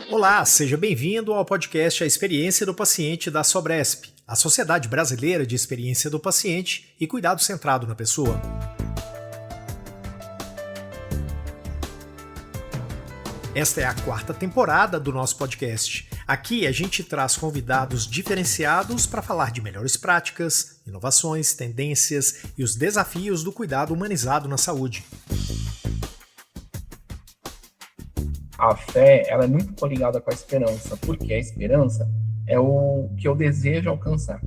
Olá, seja bem-vindo ao podcast A Experiência do Paciente da Sobresp, a Sociedade Brasileira de Experiência do Paciente e Cuidado Centrado na Pessoa. Esta é a 4ª temporada do nosso podcast. Aqui a gente traz convidados diferenciados para falar de melhores práticas, inovações, tendências e os desafios do cuidado humanizado na saúde. A fé, ela é muito coligada com a esperança, porque a esperança é o que eu desejo alcançar,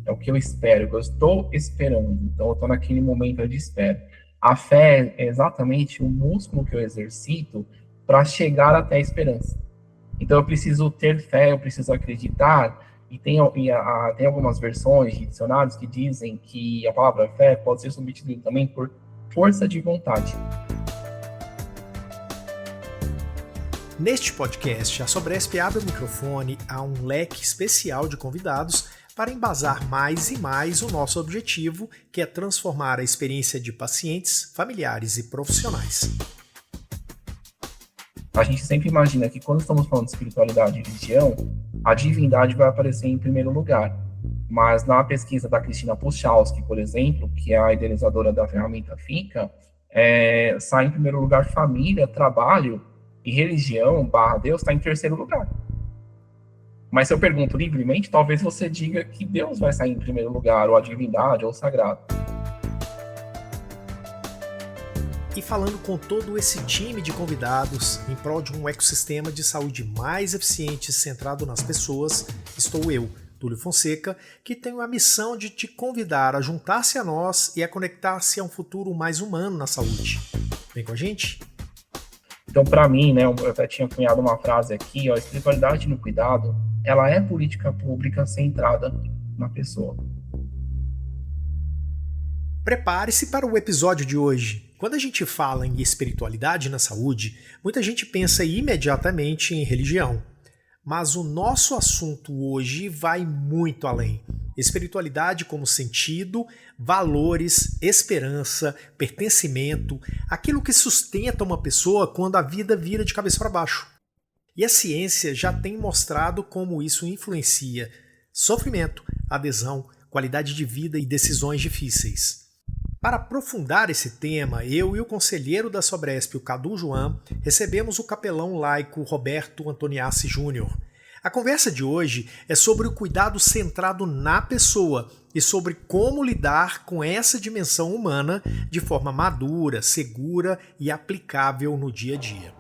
é o que eu espero, o que eu estou esperando. Então, eu estou naquele momento de espera. A fé é exatamente o músculo que eu exercito para chegar até a esperança. Então, eu preciso ter fé, eu preciso acreditar, e tem algumas versões de dicionários que dizem que a palavra fé pode ser substituída também por força de vontade. Neste podcast, a Sobresp abre o microfone a um leque especial de convidados para embasar mais e mais o nosso objetivo, que é transformar a experiência de pacientes, familiares e profissionais. A gente sempre imagina que quando estamos falando de espiritualidade e religião, a divindade vai aparecer em primeiro lugar. Mas na pesquisa da Cristina Puchalski, por exemplo, que é a idealizadora da ferramenta FICA, sai em primeiro lugar família, trabalho, e religião / Deus está em terceiro lugar. Mas se eu pergunto livremente, talvez você diga que Deus vai sair em primeiro lugar, ou a divindade, ou o sagrado. E falando com todo esse time de convidados, em prol de um ecossistema de saúde mais eficiente e centrado nas pessoas, estou eu, Túlio Fonseca, que tenho a missão de te convidar a juntar-se a nós e a conectar-se a um futuro mais humano na saúde. Vem com a gente? Então, para mim, eu até tinha cunhado uma frase aqui, a espiritualidade no cuidado, ela é política pública centrada na pessoa. Prepare-se para o episódio de hoje. Quando a gente fala em espiritualidade na saúde, muita gente pensa imediatamente em religião. Mas o nosso assunto hoje vai muito além. Espiritualidade como sentido, valores, esperança, pertencimento, aquilo que sustenta uma pessoa quando a vida vira de cabeça para baixo. E a ciência já tem mostrado como isso influencia sofrimento, adesão, qualidade de vida e decisões difíceis. Para aprofundar esse tema, eu e o conselheiro da Sobresp, o Cadu Joan, recebemos o capelão laico Roberto Antoniassi Júnior. A conversa de hoje é sobre o cuidado centrado na pessoa e sobre como lidar com essa dimensão humana de forma madura, segura e aplicável no dia a dia.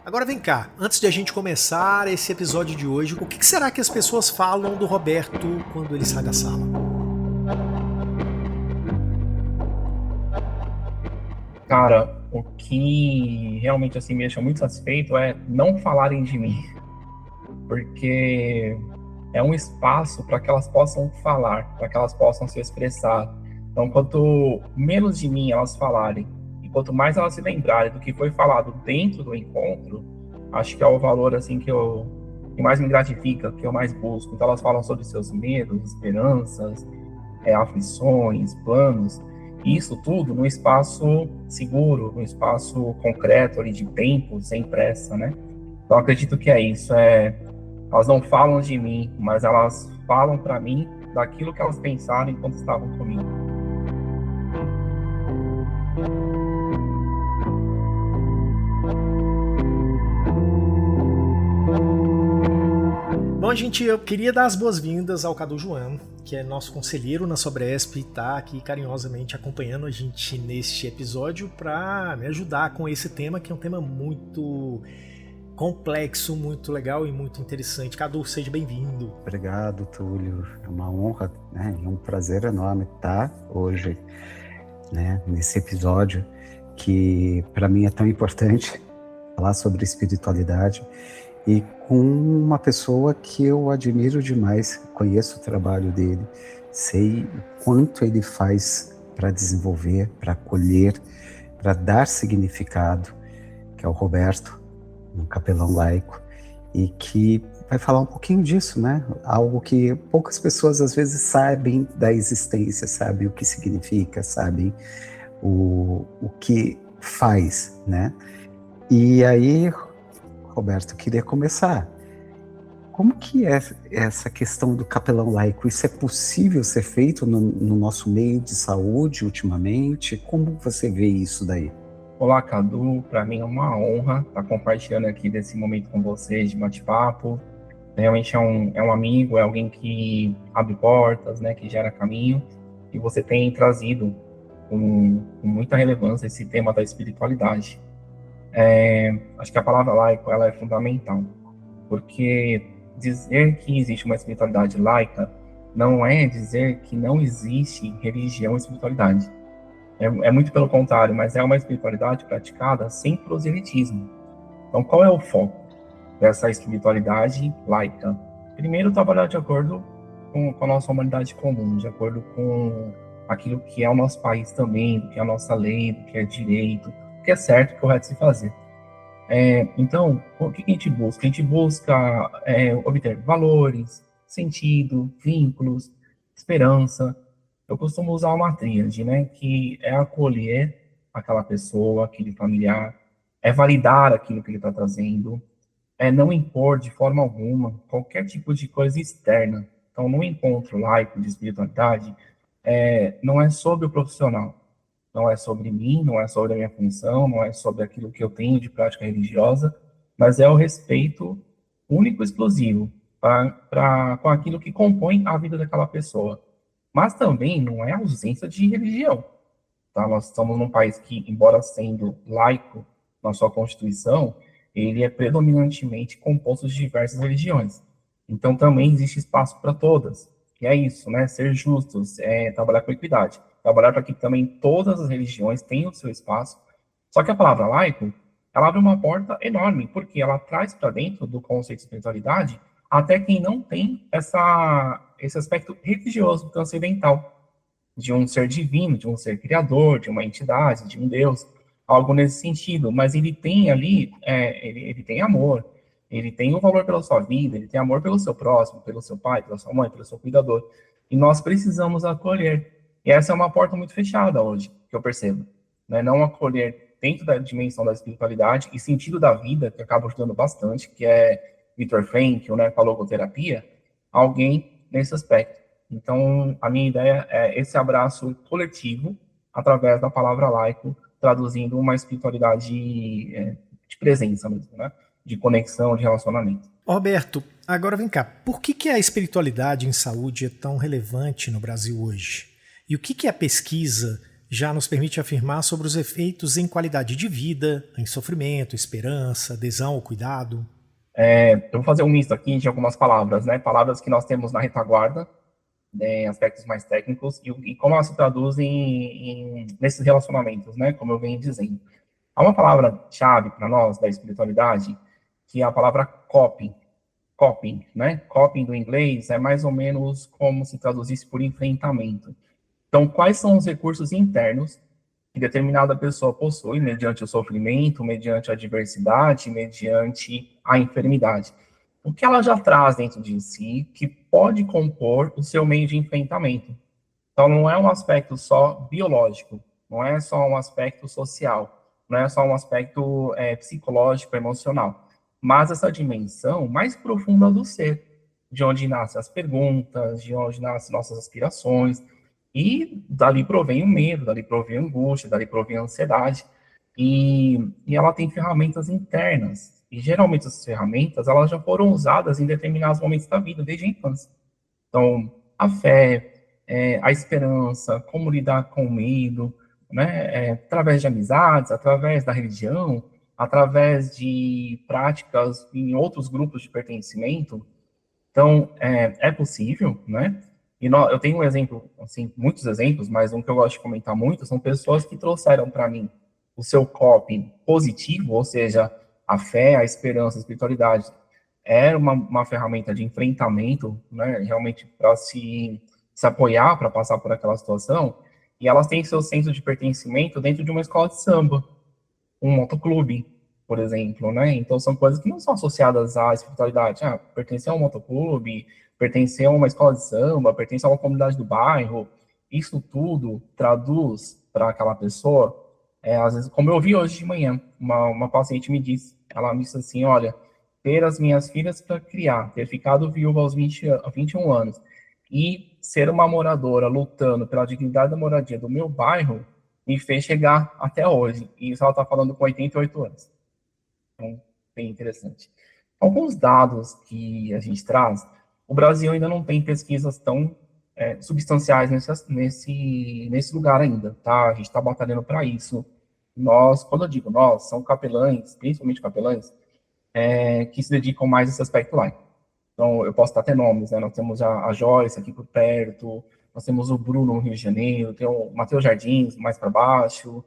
Agora vem cá, antes de a gente começar esse episódio de hoje, o que será que as pessoas falam do Roberto quando ele sai da sala? Cara, o que realmente me deixa muito satisfeito é não falarem de mim. Porque é um espaço para que elas possam falar, para que elas possam se expressar. Então, quanto menos de mim elas falarem, e quanto mais elas se lembrarem do que foi falado dentro do encontro, acho que é o valor que mais me gratifica, que eu mais busco. Então, elas falam sobre seus medos, esperanças, aflições, planos, e isso tudo num espaço seguro, num espaço concreto ali de tempo, sem pressa, né? Então, acredito que é isso, elas não falam de mim, mas elas falam para mim daquilo que elas pensaram enquanto estavam comigo. Bom, gente, eu queria dar as boas-vindas ao Cadu Joan, que é nosso conselheiro na Sobresp e está aqui carinhosamente acompanhando a gente neste episódio para me ajudar com esse tema, que é um tema muito complexo, muito legal e muito interessante. Cadu, seja bem-vindo. Obrigado, Túlio. É uma honra, e um prazer enorme estar hoje, nesse episódio que para mim é tão importante falar sobre espiritualidade e com uma pessoa que eu admiro demais, conheço o trabalho dele, sei o quanto ele faz para desenvolver, para acolher, para dar significado, que é o Roberto, um capelão laico, e que vai falar um pouquinho disso, Algo que poucas pessoas às vezes sabem da existência, sabem o que significa, sabem o que faz, E aí, Roberto, queria começar. Como que é essa questão do capelão laico? Isso é possível ser feito no nosso meio de saúde ultimamente? Como você vê isso daí? Olá, Cadu. Para mim é uma honra estar compartilhando aqui desse momento com vocês de bate-papo. Realmente é um amigo, é alguém que abre portas, né, que gera caminho. E você tem trazido com muita relevância esse tema da espiritualidade. Acho que a palavra laico ela é fundamental, porque dizer que existe uma espiritualidade laica não é dizer que não existe religião e espiritualidade. É muito pelo contrário, mas é uma espiritualidade praticada sem proselitismo. Então, qual é o foco dessa espiritualidade laica? Primeiro, trabalhar de acordo com a nossa humanidade comum, de acordo com aquilo que é o nosso país também, do que é a nossa lei, do que é direito, do que é certo e correto se fazer. Então, o que a gente busca? A gente busca obter valores, sentido, vínculos, esperança. Eu costumo usar uma tríade, né? Que é acolher aquela pessoa, aquele familiar, é validar aquilo que ele está trazendo, é não impor de forma alguma qualquer tipo de coisa externa. Então, no encontro laico de espiritualidade, não é sobre o profissional, não é sobre mim, não é sobre a minha função, não é sobre aquilo que eu tenho de prática religiosa, mas é o respeito único e exclusivo com aquilo que compõe a vida daquela pessoa. Mas também não é ausência de religião. Tá? Nós estamos num país que, embora sendo laico na sua Constituição, ele é predominantemente composto de diversas religiões. Então também existe espaço para todas. E é isso, né? Ser justos, trabalhar com equidade. Trabalhar para que também todas as religiões tenham o seu espaço. Só que a palavra laico, ela abre uma porta enorme, porque ela traz para dentro do conceito de espiritualidade até quem não tem esse aspecto religioso, transcendental, de um ser divino, de um ser criador, de uma entidade, de um Deus, algo nesse sentido. Mas ele tem ali, ele tem amor, ele tem um valor pela sua vida, ele tem amor pelo seu próximo, pelo seu pai, pela sua mãe, pelo seu cuidador. E nós precisamos acolher. E essa é uma porta muito fechada hoje, que eu percebo. Né? Não acolher dentro da dimensão da espiritualidade e sentido da vida, que acaba ajudando bastante, que é Viktor Frankl, né, com a logoterapia, alguém nesse aspecto. Então, a minha ideia é esse abraço coletivo, através da palavra laico, traduzindo uma espiritualidade de presença mesmo, né? De conexão, de relacionamento. Roberto, agora vem cá, por que a espiritualidade em saúde é tão relevante no Brasil hoje? E o que a pesquisa já nos permite afirmar sobre os efeitos em qualidade de vida, em sofrimento, esperança, adesão ao cuidado? Eu vou fazer um misto aqui de algumas palavras, né? Palavras que nós temos na retaguarda, em aspectos mais técnicos, e como elas se traduzem nesses relacionamentos, né? Como eu venho dizendo. Há uma palavra-chave para nós, da espiritualidade, que é a palavra coping. Coping, né? Coping do inglês é mais ou menos como se traduzisse por enfrentamento. Então, quais são os recursos internos que determinada pessoa possui, mediante o sofrimento, mediante a adversidade, mediante a enfermidade? O que ela já traz dentro de si que pode compor o seu meio de enfrentamento. Então, não é um aspecto só biológico, não é só um aspecto social, não é só um aspecto psicológico, emocional, mas essa dimensão mais profunda do ser, de onde nascem as perguntas, de onde nascem nossas aspirações, e dali provém o medo, dali provém a angústia, dali provém a ansiedade, e ela tem ferramentas internas, e geralmente essas ferramentas, elas já foram usadas em determinados momentos da vida, desde a infância. Então, a fé, a esperança, como lidar com o medo, né? Através de amizades, através da religião, através de práticas em outros grupos de pertencimento. Então, é possível, né? E eu tenho um exemplo, assim, muitos exemplos, mas um que eu gosto de comentar muito são pessoas que trouxeram para mim o seu coping positivo, ou seja, a fé, a esperança, a espiritualidade, era uma ferramenta de enfrentamento, né, realmente para se apoiar, para passar por aquela situação, e elas têm seu senso de pertencimento dentro de uma escola de samba, um motoclube, por exemplo, né? Então são coisas que não são associadas à espiritualidade. Pertencer a um motoclube, pertencer a uma escola de samba, pertencer a uma comunidade do bairro, isso tudo traduz para aquela pessoa, às vezes, como eu vi hoje de manhã, uma paciente me disse, Ela me disse assim, olha, ter as minhas filhas para criar, ter ficado viúva aos 21 anos e ser uma moradora lutando pela dignidade da moradia do meu bairro me fez chegar até hoje. E isso ela está falando com 88 anos. Então, bem interessante. Alguns dados que a gente traz, o Brasil ainda não tem pesquisas tão substanciais nesse lugar ainda, tá? A gente está batalhando para isso. Nós, quando eu digo nós, são capelães, principalmente capelães, que se dedicam mais a esse aspecto lá. Então, eu posso dar até nomes, né? Nós temos a Joyce aqui por perto, nós temos o Bruno no Rio de Janeiro, tem o Matheus Jardins mais para baixo.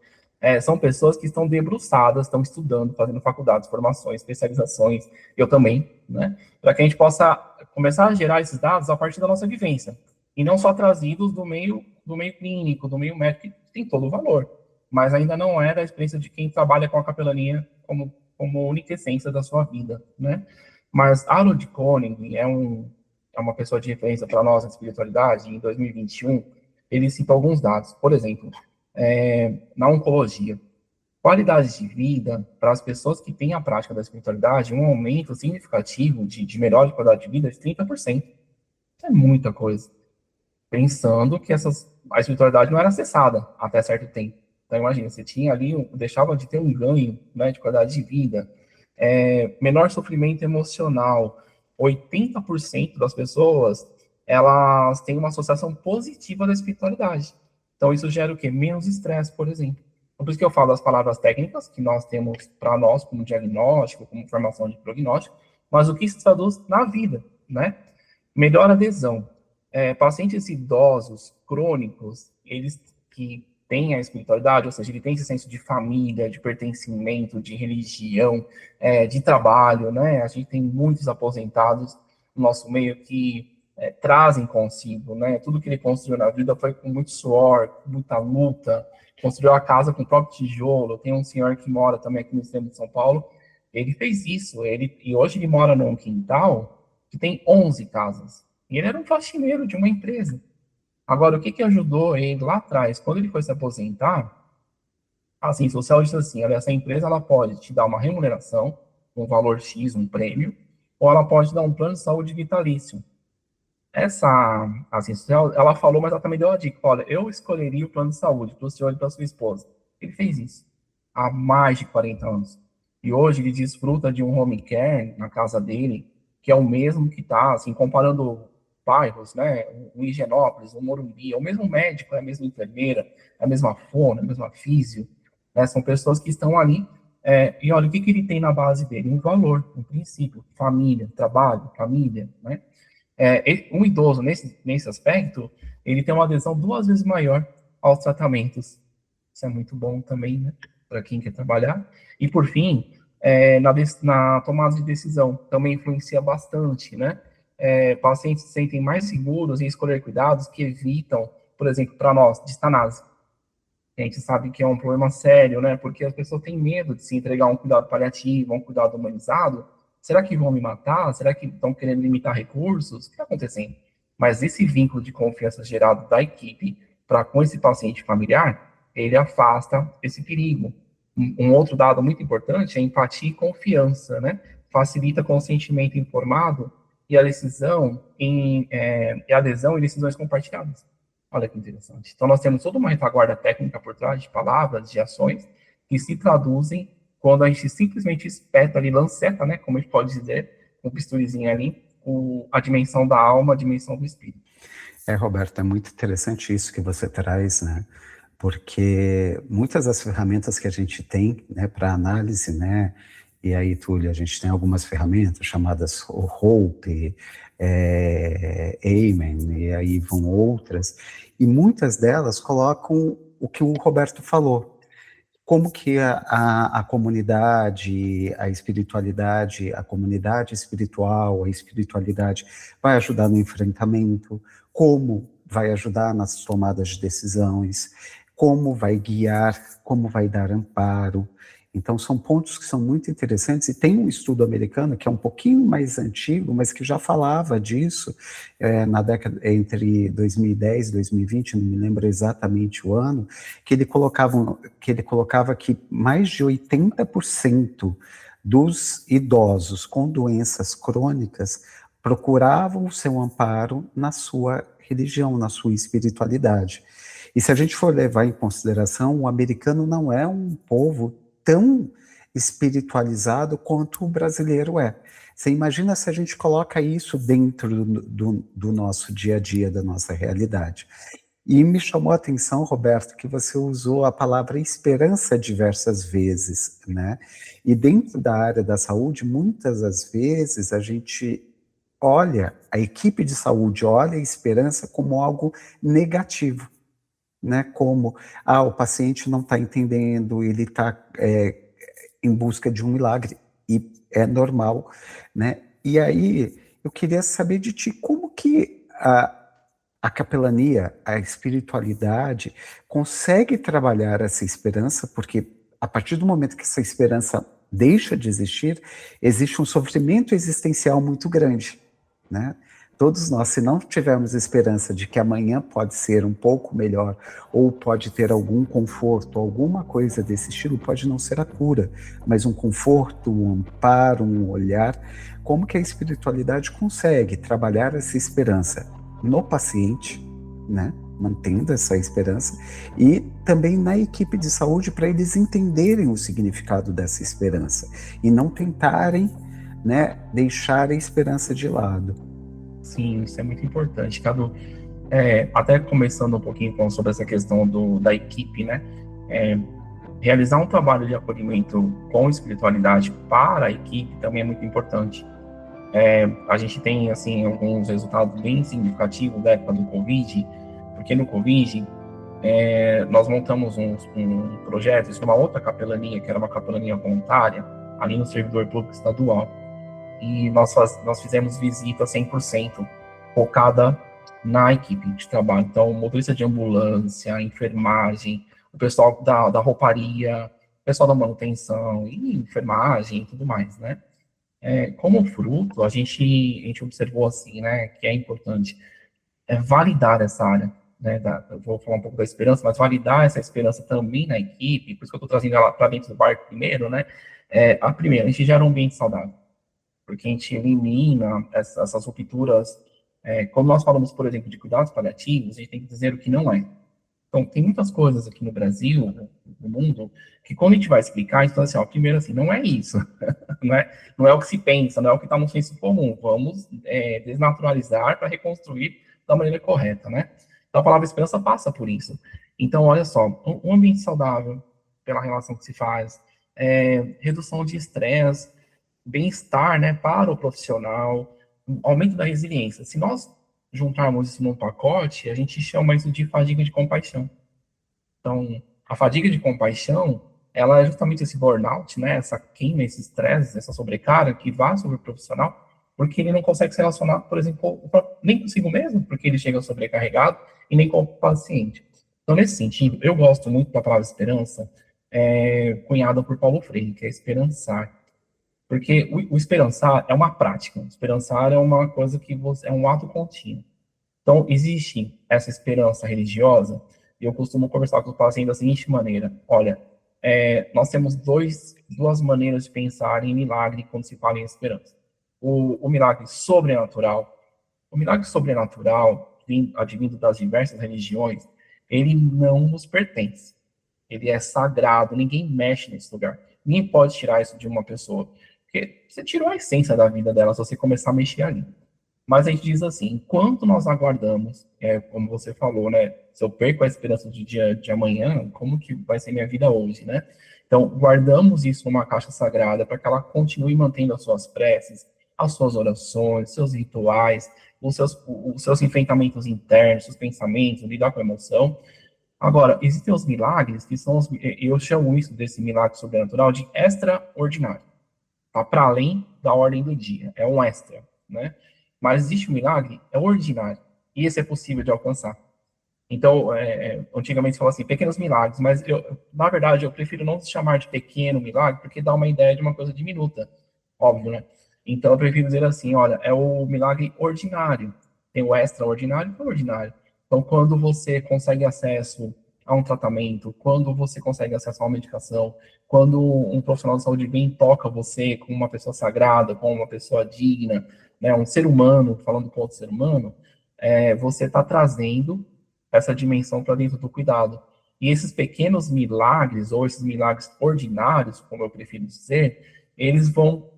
São pessoas que estão debruçadas, estão estudando, fazendo faculdades, formações, especializações, eu também, né? Para que a gente possa começar a gerar esses dados a partir da nossa vivência, e não só trazidos do meio clínico, do meio médico, que tem todo o valor, mas ainda não é da experiência de quem trabalha com a capelania como única essência da sua vida, né? Mas Harold Koenig é uma pessoa de referência para nós na espiritualidade. Em 2021, ele cita alguns dados. Por exemplo, na oncologia, qualidade de vida para as pessoas que têm a prática da espiritualidade, um aumento significativo de melhor de qualidade de vida de 30%. Isso é muita coisa. Pensando que a espiritualidade não era acessada até certo tempo. Então, imagina, você tinha ali, deixava de ter um ganho, né, de qualidade de vida, menor sofrimento emocional. 80% das pessoas, elas têm uma associação positiva da espiritualidade. Então, isso gera o quê? Menos estresse, por exemplo. Por isso que eu falo das palavras técnicas que nós temos para nós, como diagnóstico, como formação de prognóstico, mas o que se traduz na vida, né? Melhor adesão. Pacientes idosos, crônicos, eles que têm a espiritualidade, ou seja, ele tem esse senso de família, de pertencimento, de religião, de trabalho, né? A gente tem muitos aposentados no nosso meio que trazem consigo, né? Tudo que ele construiu na vida foi com muito suor, com muita luta, construiu a casa com o próprio tijolo. Tem um senhor que mora também aqui no centro de São Paulo, ele fez isso, e hoje ele mora num quintal que tem 11 casas. E ele era um faxineiro de uma empresa. Agora, o que ajudou ele lá atrás? Quando ele foi se aposentar, a Ciência Social disse assim, olha, essa empresa ela pode te dar uma remuneração, um valor X, um prêmio, ou ela pode dar um plano de saúde vitalício. A Ciência Social, ela falou, mas ela também deu a dica, olha, eu escolheria o plano de saúde para o senhor e para a sua esposa. Ele fez isso há mais de 40 anos. E hoje ele desfruta de um home care na casa dele, que é o mesmo que está, assim, comparando bairros, né, o Higienópolis, o Morumbi, é o mesmo médico, é a mesma enfermeira, é a mesma fono, é a mesma físio, né, são pessoas que estão ali, e olha, o que ele tem na base dele? Um valor, um princípio, família, trabalho, família, né, um idoso, nesse aspecto, ele tem uma adesão 2 vezes maior aos tratamentos, isso é muito bom também, né, para quem quer trabalhar, e por fim, na tomada de decisão, também influencia bastante, né, pacientes se sentem mais seguros em escolher cuidados que evitam, por exemplo, para nós, distanase. A gente sabe que é um problema sério, né? Porque as pessoas têm medo de se entregar a um cuidado paliativo, a um cuidado humanizado. Será que vão me matar? Será que estão querendo limitar recursos? O que está acontecendo? Mas esse vínculo de confiança gerado da equipe para com esse paciente familiar, ele afasta esse perigo. Um outro dado muito importante é empatia e confiança, né? Facilita consentimento informado e a decisão e adesão em decisões compartilhadas. Olha que interessante. Então, nós temos toda uma retaguarda técnica por trás de palavras, de ações, que se traduzem quando a gente simplesmente espeta ali, lanceta, né, como a gente pode dizer, com um bisturizinho ali, a dimensão da alma, a dimensão do espírito. Roberto, é muito interessante isso que você traz, né, porque muitas das ferramentas que a gente tem, né, para análise, né, e aí, Túlio, a gente tem algumas ferramentas chamadas Hope, Amen, e aí vão outras, e muitas delas colocam o que o Roberto falou, como que a comunidade, a espiritualidade, a comunidade espiritual, a espiritualidade vai ajudar no enfrentamento, como vai ajudar nas tomadas de decisões, como vai guiar, como vai dar amparo. Então, são pontos que são muito interessantes, e tem um estudo americano que é um pouquinho mais antigo, mas que já falava disso, na década entre 2010 e 2020, não me lembro exatamente o ano, que ele colocava que mais de 80% dos idosos com doenças crônicas procuravam o seu amparo na sua religião, na sua espiritualidade. E se a gente for levar em consideração, o americano não é um povo tão espiritualizado quanto o brasileiro é. Você imagina se a gente coloca isso dentro do nosso dia a dia, da nossa realidade. E me chamou a atenção, Roberto, que você usou a palavra esperança diversas vezes, né? E dentro da área da saúde, muitas das vezes a gente olha, a equipe de saúde olha a esperança como algo negativo, né? Como, o paciente não está entendendo, ele está em busca de um milagre, e é normal, né? E aí, eu queria saber de ti, como que a capelania, a espiritualidade, consegue trabalhar essa esperança, porque a partir do momento que essa esperança deixa de existir, existe um sofrimento existencial muito grande, né? Todos nós, se não tivermos esperança de que amanhã pode ser um pouco melhor, ou pode ter algum conforto, alguma coisa desse estilo, pode não ser a cura, mas um conforto, um amparo, um olhar, como que a espiritualidade consegue trabalhar essa esperança no paciente, né, mantendo essa esperança, e também na equipe de saúde, para eles entenderem o significado dessa esperança e não tentarem, né, deixar a esperança de lado. Sim, isso é muito importante, Cadu. Até começando um pouquinho sobre essa questão da equipe, né? Realizar um trabalho de acolhimento com espiritualidade para a equipe também é muito importante. A gente tem, assim, alguns resultados bem significativos da época do Covid, porque no Covid nós montamos um projeto, isso é uma outra capelania, que era uma capelania voluntária, ali no servidor público estadual, e nós fizemos visita 100% focada na equipe de trabalho. Então, motorista de ambulância, enfermagem, o pessoal da rouparia, o pessoal da manutenção, e enfermagem e tudo mais, né? Como fruto, a gente observou assim, né, que é importante validar essa área, né, eu vou falar um pouco da esperança, mas validar essa esperança também na equipe, por isso que eu estou trazendo ela para dentro do barco primeiro, né, a gente gera um ambiente saudável, porque a gente elimina essas rupturas. Quando nós falamos, por exemplo, de cuidados paliativos, a gente tem que dizer o que não é. Então, tem muitas coisas aqui no Brasil, no mundo, que quando a gente vai explicar, então, assim, primeiro, assim, não é isso, não é o que se pensa, não é o que está no senso comum, vamos desnaturalizar para reconstruir da maneira correta, né? Então, a palavra esperança passa por isso. Então, olha só, um ambiente saudável, pela relação que se faz, redução de estresse, bem-estar, né, para o profissional, aumento da resiliência. Se nós juntarmos isso num pacote, a gente chama isso de fadiga de compaixão. Então, a fadiga de compaixão, ela é justamente esse burnout, né, essa queima, esse estresse, essa sobrecarga que vai sobre o profissional, porque ele não consegue se relacionar, por exemplo, nem consigo mesmo, porque ele chega sobrecarregado, e nem com o paciente. Então, nesse sentido, eu gosto muito da palavra esperança, cunhada por Paulo Freire, que é esperançar. Porque o esperançar é uma prática. Esperançar é uma coisa que é um ato contínuo. Então, existe essa esperança religiosa, e eu costumo conversar com os pacientes da seguinte maneira: olha, nós temos duas maneiras de pensar em milagre quando se fala em esperança. O milagre sobrenatural. O milagre sobrenatural, advindo das diversas religiões, ele não nos pertence. Ele é sagrado, ninguém mexe nesse lugar. Ninguém pode tirar isso de uma pessoa. Porque você tirou a essência da vida dela se você começar a mexer ali. Mas a gente diz assim, enquanto nós aguardamos, como você falou, né? Se eu perco a esperança do dia de amanhã, como que vai ser minha vida hoje, né? Então, guardamos isso numa caixa sagrada para que ela continue mantendo as suas preces, as suas orações, seus rituais, os seus enfrentamentos internos, seus pensamentos, lidar com a emoção. Agora, existem os milagres, que são eu chamo isso desse milagre sobrenatural de extraordinário. Tá para além da ordem do dia, é um extra, né? Mas existe um milagre, é ordinário, e esse é possível de alcançar. Então, antigamente se falava assim, pequenos milagres, mas na verdade eu prefiro não chamar de pequeno milagre, porque dá uma ideia de uma coisa diminuta, óbvio, né? Então eu prefiro dizer assim, olha, é o milagre ordinário, tem o extraordinário e o ordinário. Então, quando você consegue acesso a um tratamento, quando você consegue acesso a uma medicação, quando um profissional de saúde vem e toca você como uma pessoa sagrada, como uma pessoa digna, né, um ser humano, falando com outro ser humano, você está trazendo essa dimensão para dentro do cuidado. E esses pequenos milagres, ou esses milagres ordinários, como eu prefiro dizer, eles vão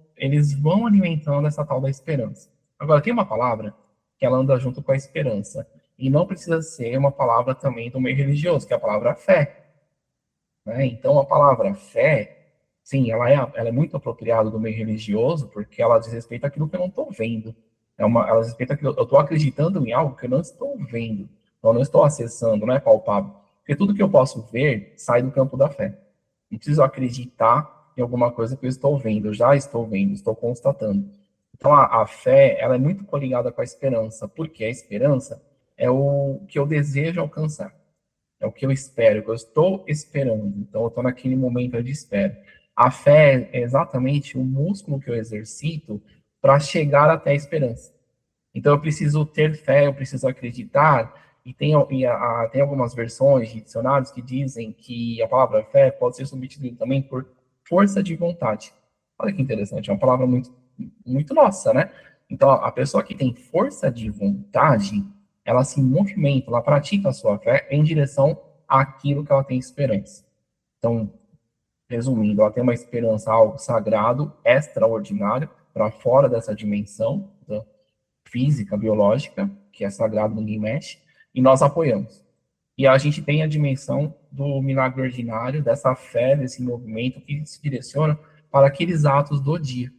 alimentando essa tal da esperança. Agora, tem uma palavra que ela anda junto com a esperança, e não precisa ser uma palavra também do meio religioso, que é a palavra fé. Né? Então, a palavra fé, sim, ela é muito apropriada do meio religioso, porque ela diz respeito àquilo que eu não estou vendo. Ela diz respeito àquilo, eu estou acreditando em algo que eu não estou vendo. Então, eu não estou acessando, não é palpável. Porque tudo que eu posso ver sai do campo da fé. Não preciso acreditar em alguma coisa que eu estou vendo, eu já estou vendo, estou constatando. Então, a fé, ela é muito coligada com a esperança, porque a esperança é o que eu desejo alcançar. É o que eu espero, o que eu estou esperando. Então, eu estou naquele momento de espera. A fé é exatamente o músculo que eu exercito para chegar até a esperança. Então, eu preciso ter fé, eu preciso acreditar, e tem algumas versões de dicionários que dizem que a palavra fé pode ser substituída também por força de vontade. Olha que interessante, é uma palavra muito, muito nossa, né? Então, a pessoa que tem força de vontade, ela se movimenta, ela pratica a sua fé em direção àquilo que ela tem esperança. Então, resumindo, ela tem uma esperança, algo sagrado, extraordinário, para fora dessa dimensão física, biológica, que é sagrado, ninguém mexe, e nós apoiamos. E a gente tem a dimensão do milagre ordinário, dessa fé, desse movimento que se direciona para aqueles atos do dia.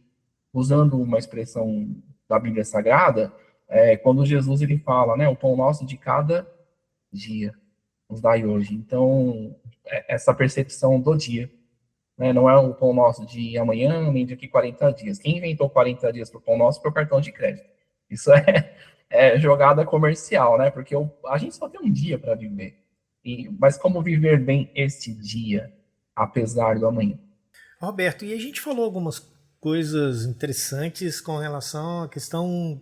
Usando uma expressão da Bíblia Sagrada, quando Jesus ele fala, né, o pão nosso de cada dia, nos dai hoje. Então, essa percepção do dia, né, não é o pão nosso de amanhã, nem daqui 40 dias. Quem inventou 40 dias para o pão nosso foi o cartão de crédito. Isso é jogada comercial, né? Porque a gente só tem um dia para viver. Mas como viver bem este dia, apesar do amanhã? Roberto, e a gente falou algumas coisas interessantes com relação à questão,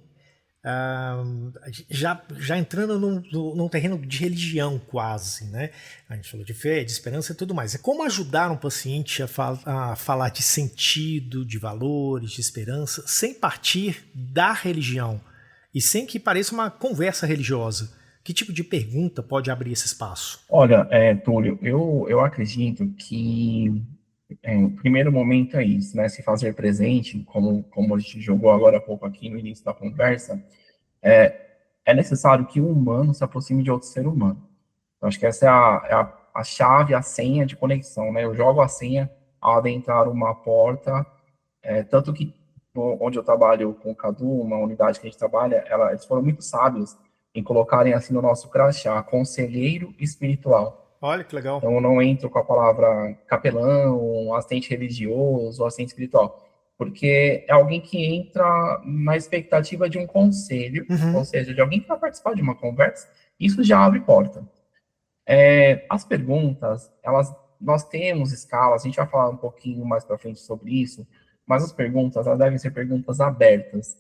já entrando num terreno de religião quase, né? A gente falou de fé, de esperança e tudo mais. É como ajudar um paciente a falar de sentido, de valores, de esperança, sem partir da religião e sem que pareça uma conversa religiosa. Que tipo de pergunta pode abrir esse espaço? Olha, Túlio, eu acredito que o primeiro momento é isso, né? Se fazer presente, como a gente jogou agora há pouco aqui no início da conversa, é necessário que o humano se aproxime de outro ser humano. Eu acho que essa é a chave, a senha de conexão, né? Eu jogo a senha ao adentrar uma porta, tanto que onde eu trabalho com o Cadu, uma unidade que a gente trabalha, eles foram muito sábios em colocarem assim no nosso crachá, conselheiro espiritual. Olha que legal. Então eu não entro com a palavra capelão, assistente religioso, assistente espiritual, porque é alguém que entra na expectativa de um conselho, ou seja, de alguém que vai participar de uma conversa, isso já abre porta. As perguntas, nós temos escalas, a gente vai falar um pouquinho mais para frente sobre isso, mas as perguntas, elas devem ser perguntas abertas,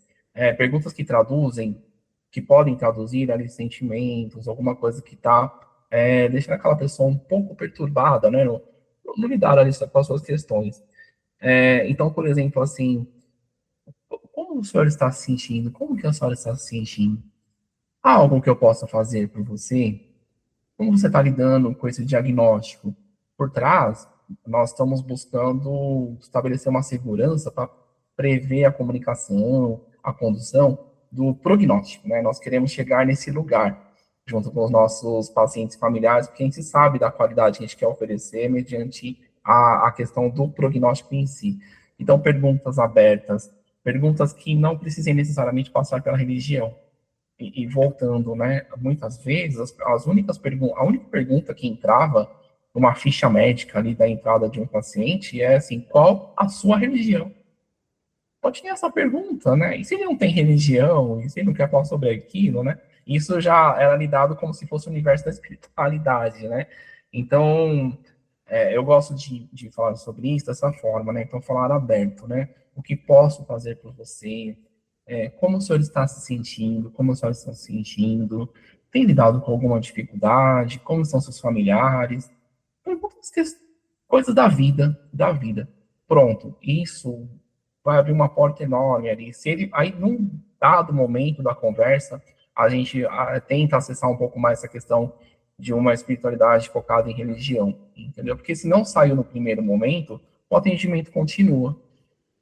perguntas que traduzem, que podem traduzir ali sentimentos, alguma coisa que está deixando aquela pessoa um pouco perturbada, né, no lidar ali com as suas questões. Então, por exemplo, assim, como o senhor está se sentindo? Como que a senhora está se sentindo? Há algo que eu possa fazer por você? Como você está lidando com esse diagnóstico? Por trás, nós estamos buscando estabelecer uma segurança para prever a comunicação, a condução do prognóstico, né? Nós queremos chegar nesse lugar, junto com os nossos pacientes familiares, porque a gente sabe da qualidade que a gente quer oferecer mediante a questão do prognóstico em si. Então, perguntas abertas, perguntas que não precisem necessariamente passar pela religião. E voltando, né, muitas vezes, a única pergunta que entrava numa ficha médica ali da entrada de um paciente é assim, qual a sua religião? Só tinha essa pergunta, né? E se ele não tem religião, e se ele não quer falar sobre aquilo, né? Isso já era lidado como se fosse o universo da espiritualidade, né? Então, eu gosto de falar sobre isso dessa forma, né? Então, falar aberto, né? O que posso fazer por você? Como o senhor está se sentindo? Como o senhor está se sentindo? tem lidado com alguma dificuldade? Como estão seus familiares? Perguntas, coisas da vida, da vida. Pronto, isso vai abrir uma porta enorme ali. Se ele, aí, num dado momento da conversa, a gente tenta acessar um pouco mais essa questão de uma espiritualidade focada em religião, entendeu? Porque se não saiu no primeiro momento, o atendimento continua.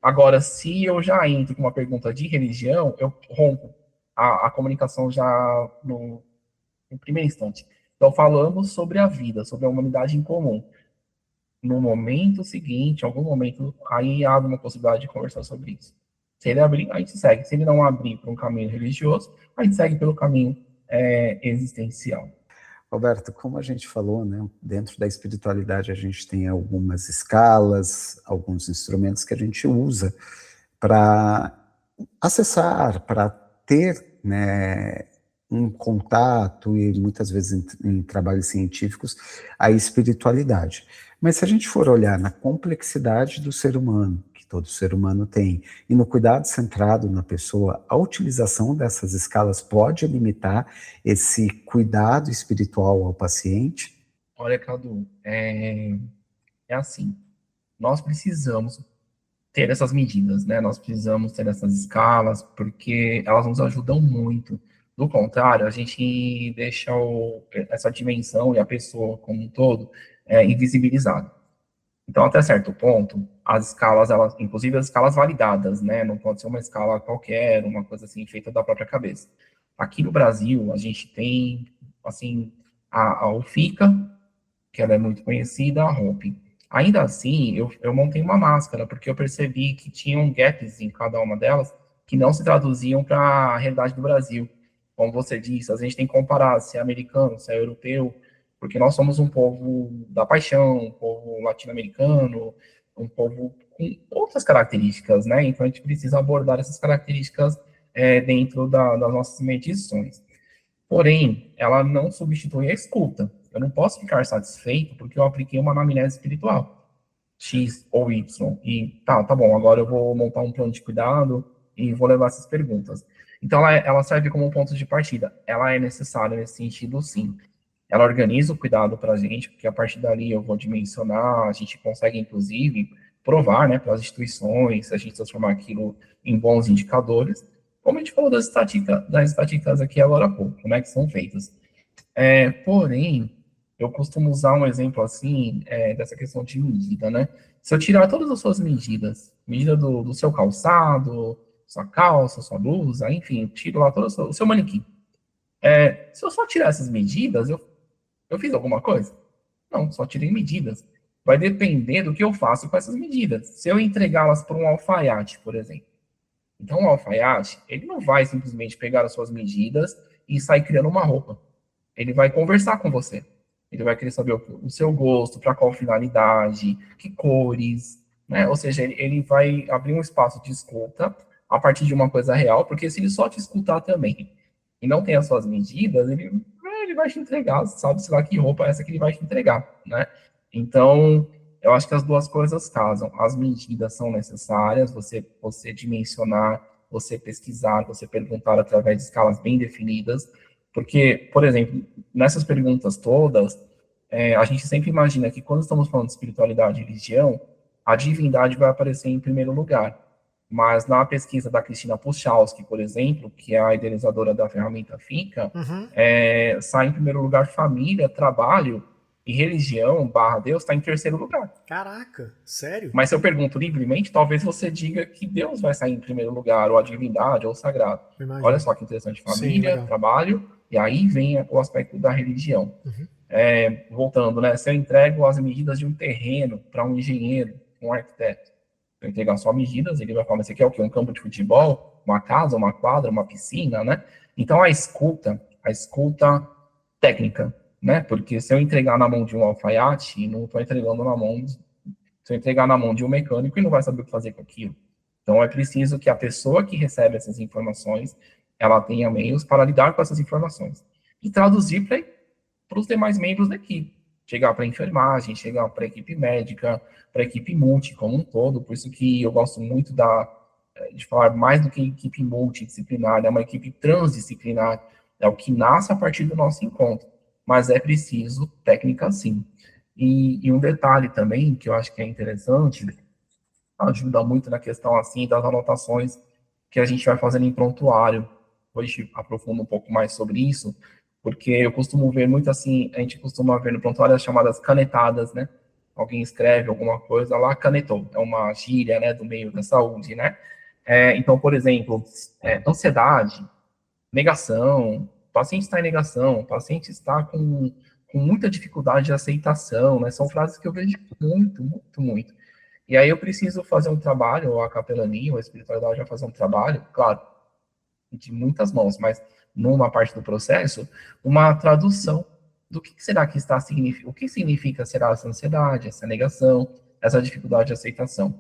Agora, se eu já entro com uma pergunta de religião, eu rompo a comunicação já no primeiro instante. Então, falamos sobre a vida, sobre a humanidade em comum. No momento seguinte, em algum momento, aí abre uma possibilidade de conversar sobre isso. Se ele abrir, a gente segue. Se ele não abrir para um caminho religioso, a gente segue pelo caminho existencial. Roberto, como a gente falou, né, dentro da espiritualidade a gente tem algumas escalas, alguns instrumentos que a gente usa para acessar, para ter, né, um contato e muitas vezes em trabalhos científicos a espiritualidade. Mas se a gente for olhar na complexidade do ser humano, que todo ser humano tem, e no cuidado centrado na pessoa, a utilização dessas escalas pode limitar esse cuidado espiritual ao paciente? Olha, Cadu, é assim, nós precisamos ter essas medidas, né? Nós precisamos ter essas escalas, porque elas nos ajudam muito. Do contrário, a gente deixa essa dimensão e a pessoa como um todo invisibilizada. Então, até certo ponto, as escalas, elas, inclusive as escalas validadas, né? Não pode ser uma escala qualquer, uma coisa assim, feita da própria cabeça. Aqui no Brasil, a gente tem, assim, a UFICA, que ela é muito conhecida, a ROP. Ainda assim, eu montei uma máscara, porque eu percebi que tinham gaps em cada uma delas que não se traduziam para a realidade do Brasil. Como você disse, a gente tem que comparar se é americano, se é europeu, porque nós somos um povo da paixão, um povo latino-americano, um povo com outras características, né? Então a gente precisa abordar essas características dentro das nossas medições. Porém, ela não substitui a escuta. Eu não posso ficar satisfeito porque eu apliquei uma anamnese espiritual, X ou Y, e tá bom, agora eu vou montar um plano de cuidado e vou levar essas perguntas. Então, ela serve como um ponto de partida. Ela é necessária nesse sentido, sim. Ela organiza o cuidado para a gente, porque a partir dali eu vou dimensionar, a gente consegue, inclusive, provar, né, para as instituições, a gente transformar aquilo em bons indicadores, como a gente falou das estatísticas aqui agora há pouco, né, que são feitas. Porém, eu costumo usar um exemplo assim, dessa questão de medida, né? Se eu tirar todas as suas medidas, medida do seu calçado, sua calça, sua blusa, enfim, tiro lá todo o seu manequim. Se eu só tirar essas medidas, eu fiz alguma coisa? Não, só tirei medidas. Vai depender do que eu faço com essas medidas. Se eu entregá-las para um alfaiate, por exemplo. Então, o alfaiate, ele não vai simplesmente pegar as suas medidas e sair criando uma roupa. Ele vai conversar com você. Ele vai querer saber o seu gosto, para qual finalidade, que cores, né? Ou seja, ele vai abrir um espaço de escuta a partir de uma coisa real, porque se ele só te escutar também e não tem as suas medidas, ele vai te entregar, sabe-se lá que roupa é essa que ele vai te entregar, né? Então, eu acho que as duas coisas casam. As medidas são necessárias, você dimensionar, você pesquisar, você perguntar através de escalas bem definidas, porque, por exemplo, nessas perguntas todas, a gente sempre imagina que quando estamos falando de espiritualidade e religião, a divindade vai aparecer em primeiro lugar. Mas na pesquisa da Cristina Puchalski, por exemplo, que é a idealizadora da ferramenta FICA, sai em primeiro lugar família, trabalho, e religião / Deus está em terceiro lugar. Caraca, sério? Mas se eu pergunto livremente, talvez você diga que Deus vai sair em primeiro lugar, ou a divindade, ou o sagrado. Olha só que interessante, família, sim, trabalho, e aí vem o aspecto da religião. Uhum. Voltando, né? Se eu entrego as medidas de um terreno para um engenheiro, um arquiteto, se eu entregar só medidas, ele vai falar, mas você quer o quê? Um campo de futebol? Uma casa, uma quadra, uma piscina, né? Então a escuta técnica, né? Porque se eu entregar na mão de um alfaiate, não estou entregando na mão, se eu entregar na mão de um mecânico, ele não vai saber o que fazer com aquilo. Então é preciso que a pessoa que recebe essas informações, ela tenha meios para lidar com essas informações e traduzir para os demais membros da equipe. Chegar para a enfermagem, chegar para a equipe médica, para a equipe multi como um todo. Por isso que eu gosto muito de falar mais do que equipe multidisciplinar, é uma equipe transdisciplinar, é o que nasce a partir do nosso encontro, mas é preciso técnica sim. E um detalhe também, que eu acho que é interessante, ajuda muito na questão, assim, das anotações que a gente vai fazendo em prontuário. Hoje aprofundo um pouco mais sobre isso, porque eu costumo ver muito assim, a gente costuma ver no prontuário as chamadas canetadas, né? Alguém escreve alguma coisa lá, canetou. É uma gíria, né, do meio da saúde, né? Então, por exemplo, ansiedade, negação, o paciente está em negação, o paciente está com muita dificuldade de aceitação, né? São frases que eu vejo muito, muito, muito. E aí eu preciso fazer um trabalho, ou a capelania, ou a espiritualidade vai fazer um trabalho, claro, de muitas mãos, mas numa parte do processo, uma tradução do que será que está significando, o que significa será essa ansiedade, essa negação, essa dificuldade de aceitação.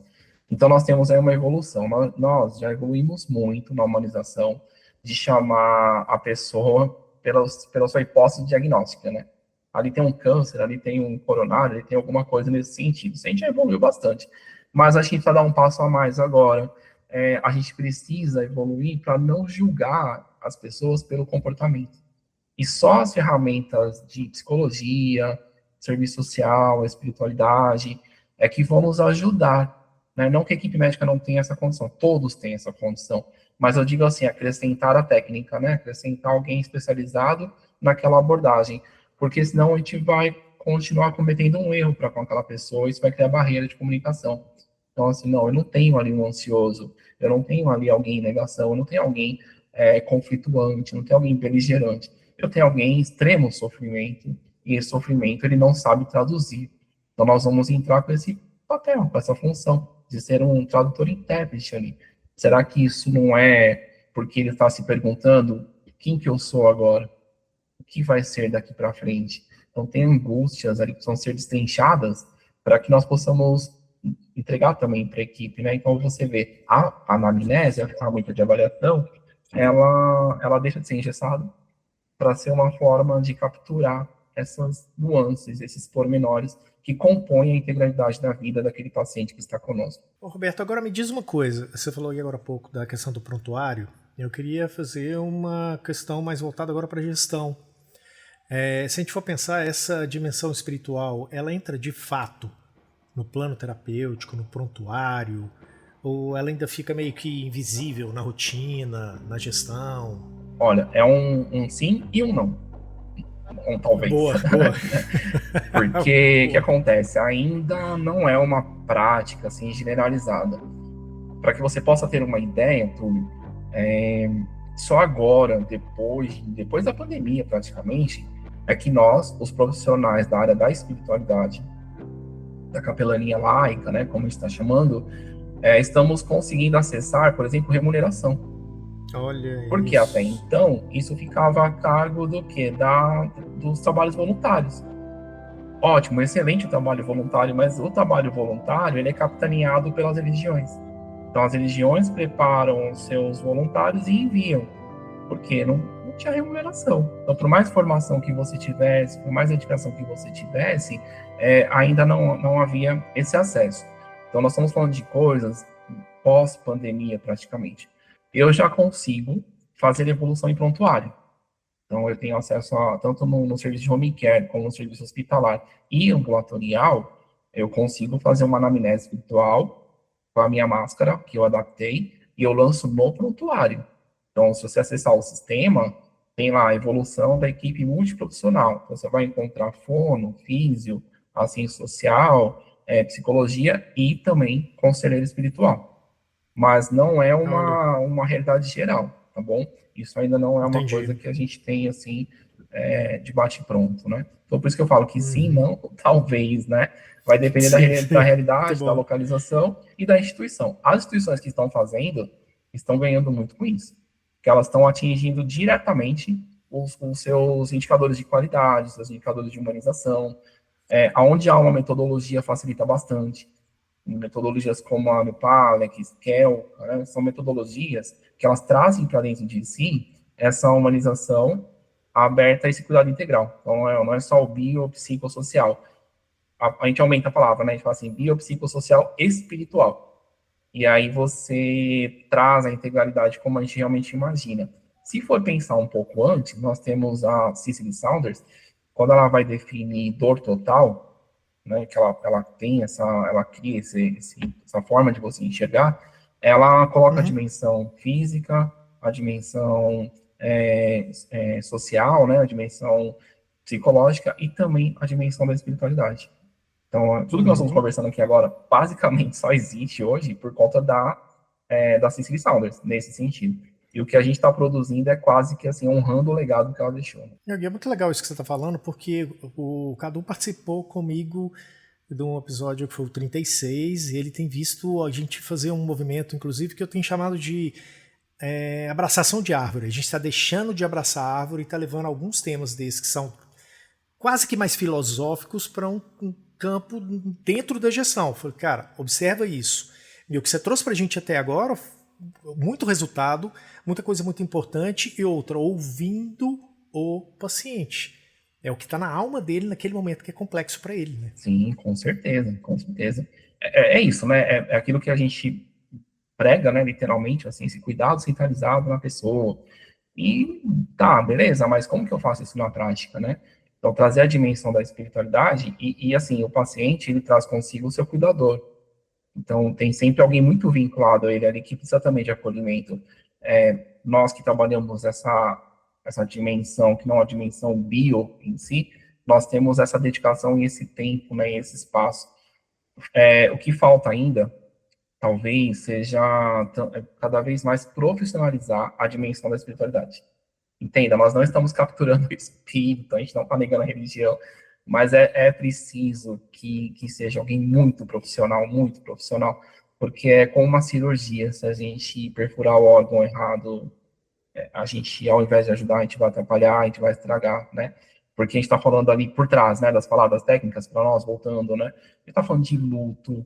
Então nós temos aí uma evolução, nós já evoluímos muito na humanização de chamar a pessoa pela sua hipótese diagnóstica, né? Ali tem um câncer, ali tem um coronário, ali tem alguma coisa nesse sentido. Isso a gente já evoluiu bastante. Mas a gente vai dar um passo a mais agora. A gente precisa evoluir para não julgar as pessoas pelo comportamento. E só as ferramentas de psicologia, serviço social, espiritualidade, é que vão nos ajudar. Né? Não que a equipe médica não tenha essa condição, todos têm essa condição. Mas eu digo assim, acrescentar a técnica, né? Acrescentar alguém especializado naquela abordagem. Porque senão a gente vai continuar cometendo um erro para com aquela pessoa, isso vai criar barreira de comunicação. Então, assim, não, eu não tenho ali um ansioso, eu não tenho ali alguém em negação, eu não tenho alguém conflituante, não tenho alguém beligerante. Eu tenho alguém em extremo sofrimento, e esse sofrimento ele não sabe traduzir. Então, nós vamos entrar com esse papel, com essa função de ser um tradutor intérprete ali. Será que isso não é porque ele está se perguntando quem que eu sou agora? O que vai ser daqui para frente? Então, tem angústias ali que precisam ser destrinchadas para que nós possamos entregar também para a equipe, né? Então, você vê a anamnese, a ferramenta de avaliação, ela deixa de ser engessada para ser uma forma de capturar essas nuances, esses pormenores que compõem a integralidade da vida daquele paciente que está conosco. Ô, Roberto, agora me diz uma coisa. Você falou aí agora há pouco da questão do prontuário. Eu queria fazer uma questão mais voltada agora para a gestão. Se a gente for pensar, essa dimensão espiritual, ela entra de fato no plano terapêutico, no prontuário, ou ela ainda fica meio que invisível na rotina, na gestão? Olha, é um sim e um não. Um talvez. Boa. Porque o que acontece? Ainda não é uma prática assim generalizada. Para que você possa ter uma ideia, Túlio, só agora, depois da pandemia praticamente, é que nós, os profissionais da área da espiritualidade, da capelania laica, né, como a gente está chamando, estamos conseguindo acessar, por exemplo, remuneração. Olha Porque isso. até então, isso ficava a cargo do quê? Dos trabalhos voluntários. Ótimo, excelente o trabalho voluntário, mas o trabalho voluntário ele é capitaneado pelas religiões. Então, as religiões preparam os seus voluntários e enviam, porque não tinha remuneração. Então, por mais formação que você tivesse, por mais dedicação que você tivesse, ainda não havia esse acesso. Então, nós estamos falando de coisas pós-pandemia, praticamente. Eu já consigo fazer evolução em prontuário. Então, eu tenho acesso tanto no serviço de home care, como no serviço hospitalar e ambulatorial, eu consigo fazer uma anamnese virtual com a minha máscara, que eu adaptei, e eu lanço no prontuário. Então, se você acessar o sistema, tem lá a evolução da equipe multiprofissional. Então, você vai encontrar fono, físio, assistência social, psicologia e também conselheiro espiritual. Mas não é uma realidade geral, tá bom? Isso ainda não é uma coisa que a gente tem, assim, de bate-pronto, né? Então, por isso que eu falo que sim, não, talvez, né? Vai depender da realidade, da localização e da instituição. As instituições que estão fazendo estão ganhando muito com isso, porque elas estão atingindo diretamente os seus indicadores de qualidade, seus indicadores de humanização, onde há uma metodologia facilita bastante. Metodologias como a Nupalex, Kel, né, são metodologias que elas trazem para dentro de si essa humanização aberta a esse cuidado integral. Então, não é só o biopsicossocial. A gente aumenta a palavra, né? A gente fala assim, biopsicossocial espiritual. E aí você traz a integralidade como a gente realmente imagina. Se for pensar um pouco antes, nós temos a Cicely Saunders, quando ela vai definir dor total, né, que ela tem ela cria essa forma de você enxergar, ela coloca a dimensão física, a dimensão social, né, a dimensão psicológica e também a dimensão da espiritualidade. Então, tudo que nós estamos conversando aqui agora, basicamente só existe hoje por conta da Cicely Saunders, nesse sentido. E o que a gente está produzindo é quase que assim, honrando o legado que ela deixou. É muito legal isso que você está falando, porque o Cadu participou comigo de um episódio que foi o 36, e ele tem visto a gente fazer um movimento, inclusive, que eu tenho chamado de abraçação de árvore. A gente está deixando de abraçar a árvore e está levando alguns temas desses que são quase que mais filosóficos para um campo dentro da gestão. Eu falei, cara, observa isso. E o que você trouxe para a gente até agora, muito resultado, muita coisa muito importante, e outra, ouvindo o paciente. É o que está na alma dele naquele momento que é complexo para ele, né? Sim, com certeza, com certeza. É isso, né? É aquilo que a gente prega, né, literalmente, assim, esse cuidado centralizado na pessoa. E tá, beleza, mas como que eu faço isso na prática, né? Então, trazer a dimensão da espiritualidade e assim, o paciente, ele traz consigo o seu cuidador. Então, tem sempre alguém muito vinculado a ele ali que precisa também de acolhimento. Nós que trabalhamos essa dimensão, que não é a dimensão bio em si, nós temos essa dedicação e esse tempo, né, e esse espaço. O que falta ainda, talvez, seja cada vez mais profissionalizar a dimensão da espiritualidade. Entenda, nós não estamos capturando o espírito, a gente não está negando a religião, mas é preciso que seja alguém muito profissional, porque é como uma cirurgia, se a gente perfurar o órgão errado, a gente, ao invés de ajudar, a gente vai atrapalhar, a gente vai estragar, né? Porque a gente está falando ali por trás, né, das palavras técnicas, para nós, voltando, né? A gente está falando de luto,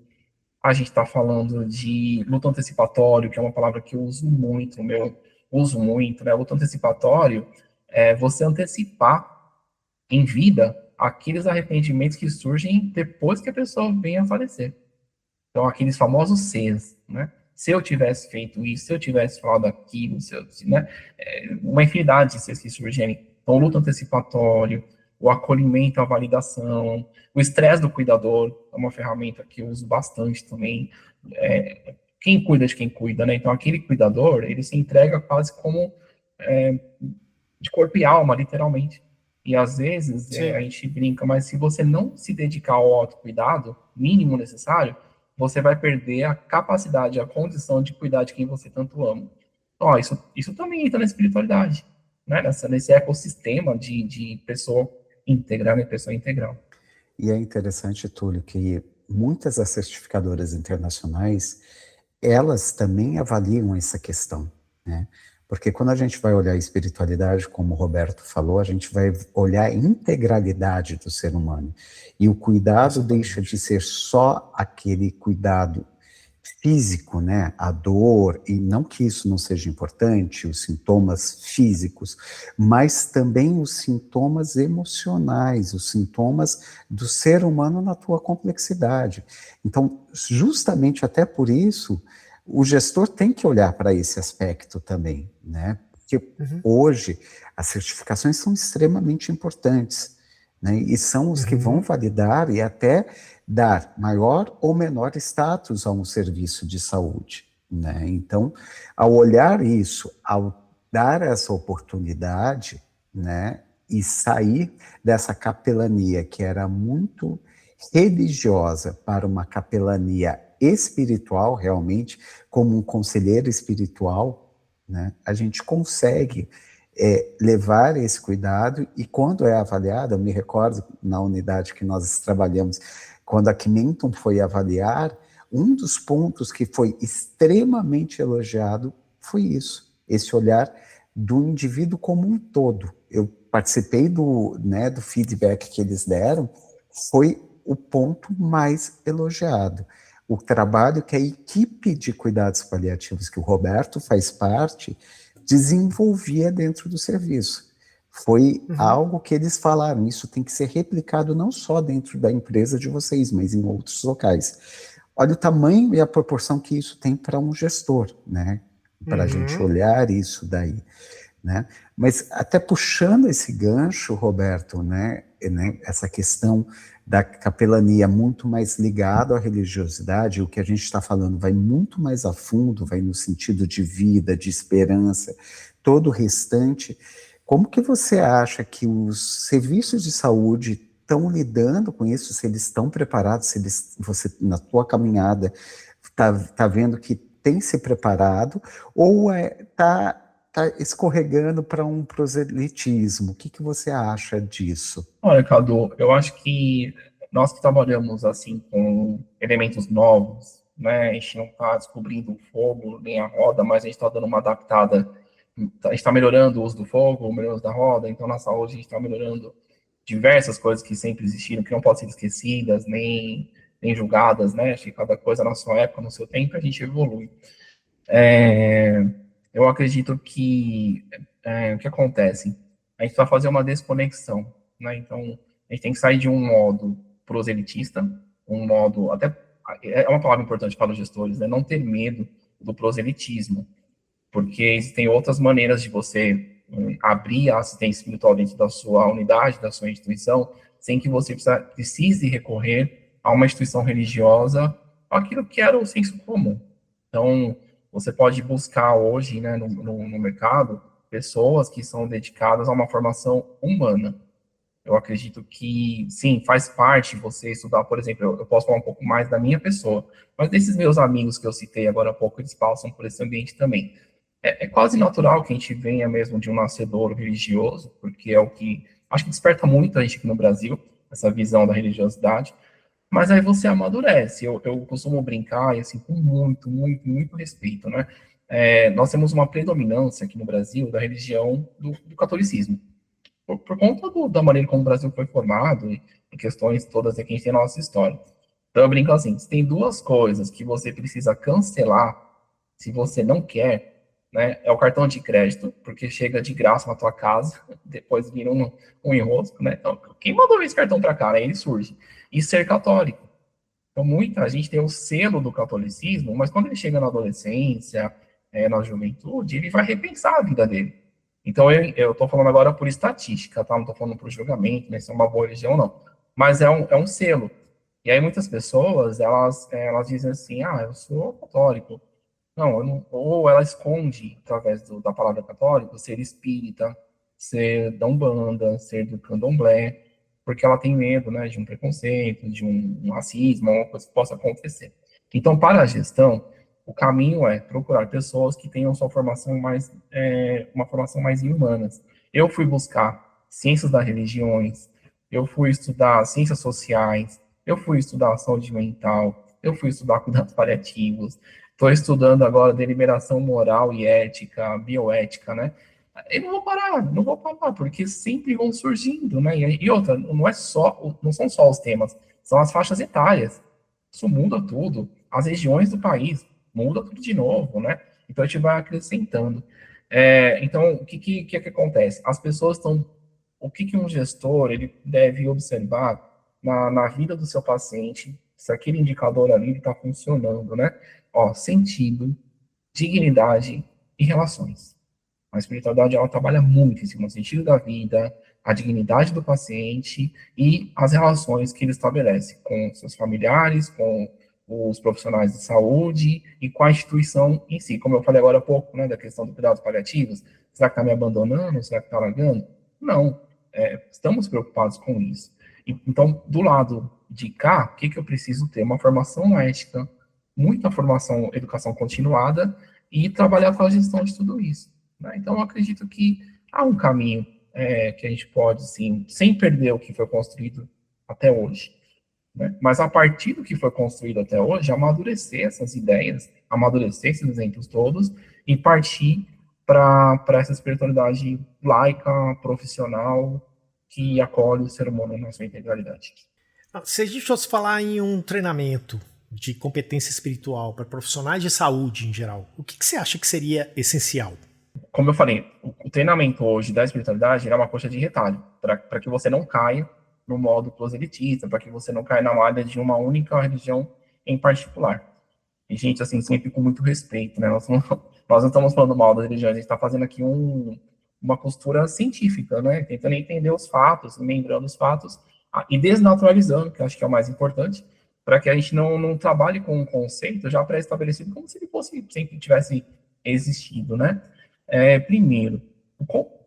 a gente está falando de luto antecipatório, que é uma palavra que eu uso muito, né? Luto antecipatório é você antecipar em vida aqueles arrependimentos que surgem depois que a pessoa vem a falecer. Então, aqueles famosos Cs, né? Se eu tivesse feito isso, se eu tivesse falado aquilo, né? Uma infinidade de Cs que surgem. Então, o luto antecipatório, o acolhimento, a validação, o estresse do cuidador, é uma ferramenta que eu uso bastante também. Quem cuida de quem cuida, né? Então, aquele cuidador, ele se entrega quase como de corpo e alma, literalmente. E, às vezes, a gente brinca, mas se você não se dedicar ao autocuidado, mínimo necessário, você vai perder a capacidade, a condição de cuidar de quem você tanto ama. Então, isso também entra na espiritualidade, né? Nesse ecossistema de pessoa íntegra, né? Pessoa integral. E é interessante, Túlio, que muitas das certificadoras internacionais, elas também avaliam essa questão, né? Porque quando a gente vai olhar a espiritualidade, como o Roberto falou, a gente vai olhar a integralidade do ser humano. E o cuidado deixa de ser só aquele cuidado físico, né? A dor, e não que isso não seja importante, os sintomas físicos, mas também os sintomas emocionais, os sintomas do ser humano na tua complexidade. Então, justamente até por isso, o gestor tem que olhar para esse aspecto também, né? Porque hoje as certificações são extremamente importantes, né? E são os que vão validar e até dar maior ou menor status a um serviço de saúde, né? Então, ao olhar isso, ao dar essa oportunidade, né, e sair dessa capelania que era muito religiosa para uma capelania espiritual, realmente, como um conselheiro espiritual, né, a gente consegue levar esse cuidado, e quando é avaliado, eu me recordo na unidade que nós trabalhamos, quando a Quimentum foi avaliar, um dos pontos que foi extremamente elogiado foi isso, esse olhar do indivíduo como um todo. Eu participei do feedback que eles deram, foi o ponto mais elogiado. O trabalho que a equipe de cuidados paliativos, que o Roberto faz parte, desenvolvia dentro do serviço. Foi algo que eles falaram, isso tem que ser replicado não só dentro da empresa de vocês, mas em outros locais. Olha o tamanho e a proporção que isso tem para um gestor, né? Para a gente olhar isso daí. né? Mas até puxando esse gancho, Roberto, né, essa questão da capelania muito mais ligado à religiosidade, o que a gente está falando vai muito mais a fundo, vai no sentido de vida, de esperança, todo o restante. Como que você acha que os serviços de saúde estão lidando com isso? Se eles estão preparados, se eles, você, na tua caminhada, tá vendo que tem se preparado, ou tá escorregando para um proselitismo? O que você acha disso? Olha, Cadu, eu acho que nós que trabalhamos assim com elementos novos, né, a gente não está descobrindo o fogo nem a roda, mas a gente está dando uma adaptada, a gente está melhorando o uso do fogo, melhorando o uso da roda, então na saúde a gente está melhorando diversas coisas que sempre existiram, que não podem ser esquecidas, nem julgadas, né, acho que cada coisa na sua época, no seu tempo, a gente evolui. Eu acredito que o que acontece? A gente vai fazer uma desconexão, né? Então, a gente tem que sair de um modo proselitista, um modo, até, é uma palavra importante para os gestores, né? Não ter medo do proselitismo, porque existem outras maneiras de você abrir a assistência espiritual dentro da sua unidade, da sua instituição, sem que você precise recorrer a uma instituição religiosa, aquilo que era o senso comum. Então, você pode buscar hoje, né, no mercado, pessoas que são dedicadas a uma formação humana. Eu acredito que, sim, faz parte você estudar, por exemplo, eu posso falar um pouco mais da minha pessoa, mas desses meus amigos que eu citei agora há pouco, eles passam por esse ambiente também. É quase natural que a gente venha mesmo de um nascedouro religioso, porque é o que, acho que desperta muito a gente aqui no Brasil, essa visão da religiosidade, mas aí você amadurece. Eu costumo brincar, e assim, com muito, muito, muito respeito, né? Nós temos uma predominância aqui no Brasil da religião do catolicismo, por conta da maneira como o Brasil foi formado e questões todas que a gente tem na nossa história. Então eu brinco assim, se tem duas coisas que você precisa cancelar se você não quer, né, é o cartão de crédito, porque chega de graça na tua casa, depois vira um enrosco, né? Então, quem mandou esse cartão para cá, né? Ele surge. E ser católico. Então, muita gente tem o selo do catolicismo, mas quando ele chega na adolescência, na juventude, ele vai repensar a vida dele. Então, eu estou falando agora por estatística, tá? Não estou falando por julgamento, né? Se é uma boa religião ou não. Mas é um selo. E aí muitas pessoas, elas dizem assim, eu sou católico. Não, eu não, ou ela esconde, através da palavra católico, ser espírita, ser da Umbanda, ser do candomblé, porque ela tem medo, né, de um preconceito, de um racismo, uma coisa que possa acontecer. Então, para a gestão, o caminho é procurar pessoas que tenham sua formação mais, uma formação mais em humanas. Eu fui buscar ciências das religiões, eu fui estudar ciências sociais, eu fui estudar saúde mental, eu fui estudar cuidados paliativos, estou estudando agora deliberação moral e ética, bioética, né? Eu não vou parar, porque sempre vão surgindo, né? E outra, não são só os temas, são as faixas etárias. Isso muda tudo. As regiões do país, muda tudo de novo, né? Então a gente vai acrescentando. Então, o que acontece? As pessoas estão. O que um gestor ele deve observar na vida do seu paciente, se aquele indicador ali está funcionando, né? Sentido, dignidade e relações. A espiritualidade, ela trabalha muito em cima do sentido da vida, a dignidade do paciente e as relações que ele estabelece com seus familiares, com os profissionais de saúde e com a instituição em si. Como eu falei agora há pouco, né, da questão dos cuidados paliativos, será que está me abandonando? Será que está largando? Não, estamos preocupados com isso. Então, do lado de cá, o que eu preciso ter? Uma formação ética, muita formação, educação continuada e trabalhar com a gestão de tudo isso. Né? Então, eu acredito que há um caminho que a gente pode, sim, sem perder o que foi construído até hoje. Né? Mas a partir do que foi construído até hoje, amadurecer essas ideias, amadurecer esses exemplos todos e partir para essa espiritualidade laica, profissional, que acolhe o ser humano na sua integralidade. Se a gente fosse falar em um treinamento de competência espiritual para profissionais de saúde em geral, o que você acha que seria essencial? Como eu falei, o treinamento hoje da espiritualidade é uma coxa de retalho, para que você não caia no modo proselitista, para que você não caia na malha de uma única religião em particular. E, gente, assim, sempre com muito respeito, né? Nós não estamos falando mal das religiões, a gente está fazendo aqui uma postura científica, né? Tentando entender os fatos, lembrando os fatos e desnaturalizando, que eu acho que é o mais importante, para que a gente não trabalhe com um conceito já pré-estabelecido como se ele fosse sempre tivesse existido, né? Primeiro,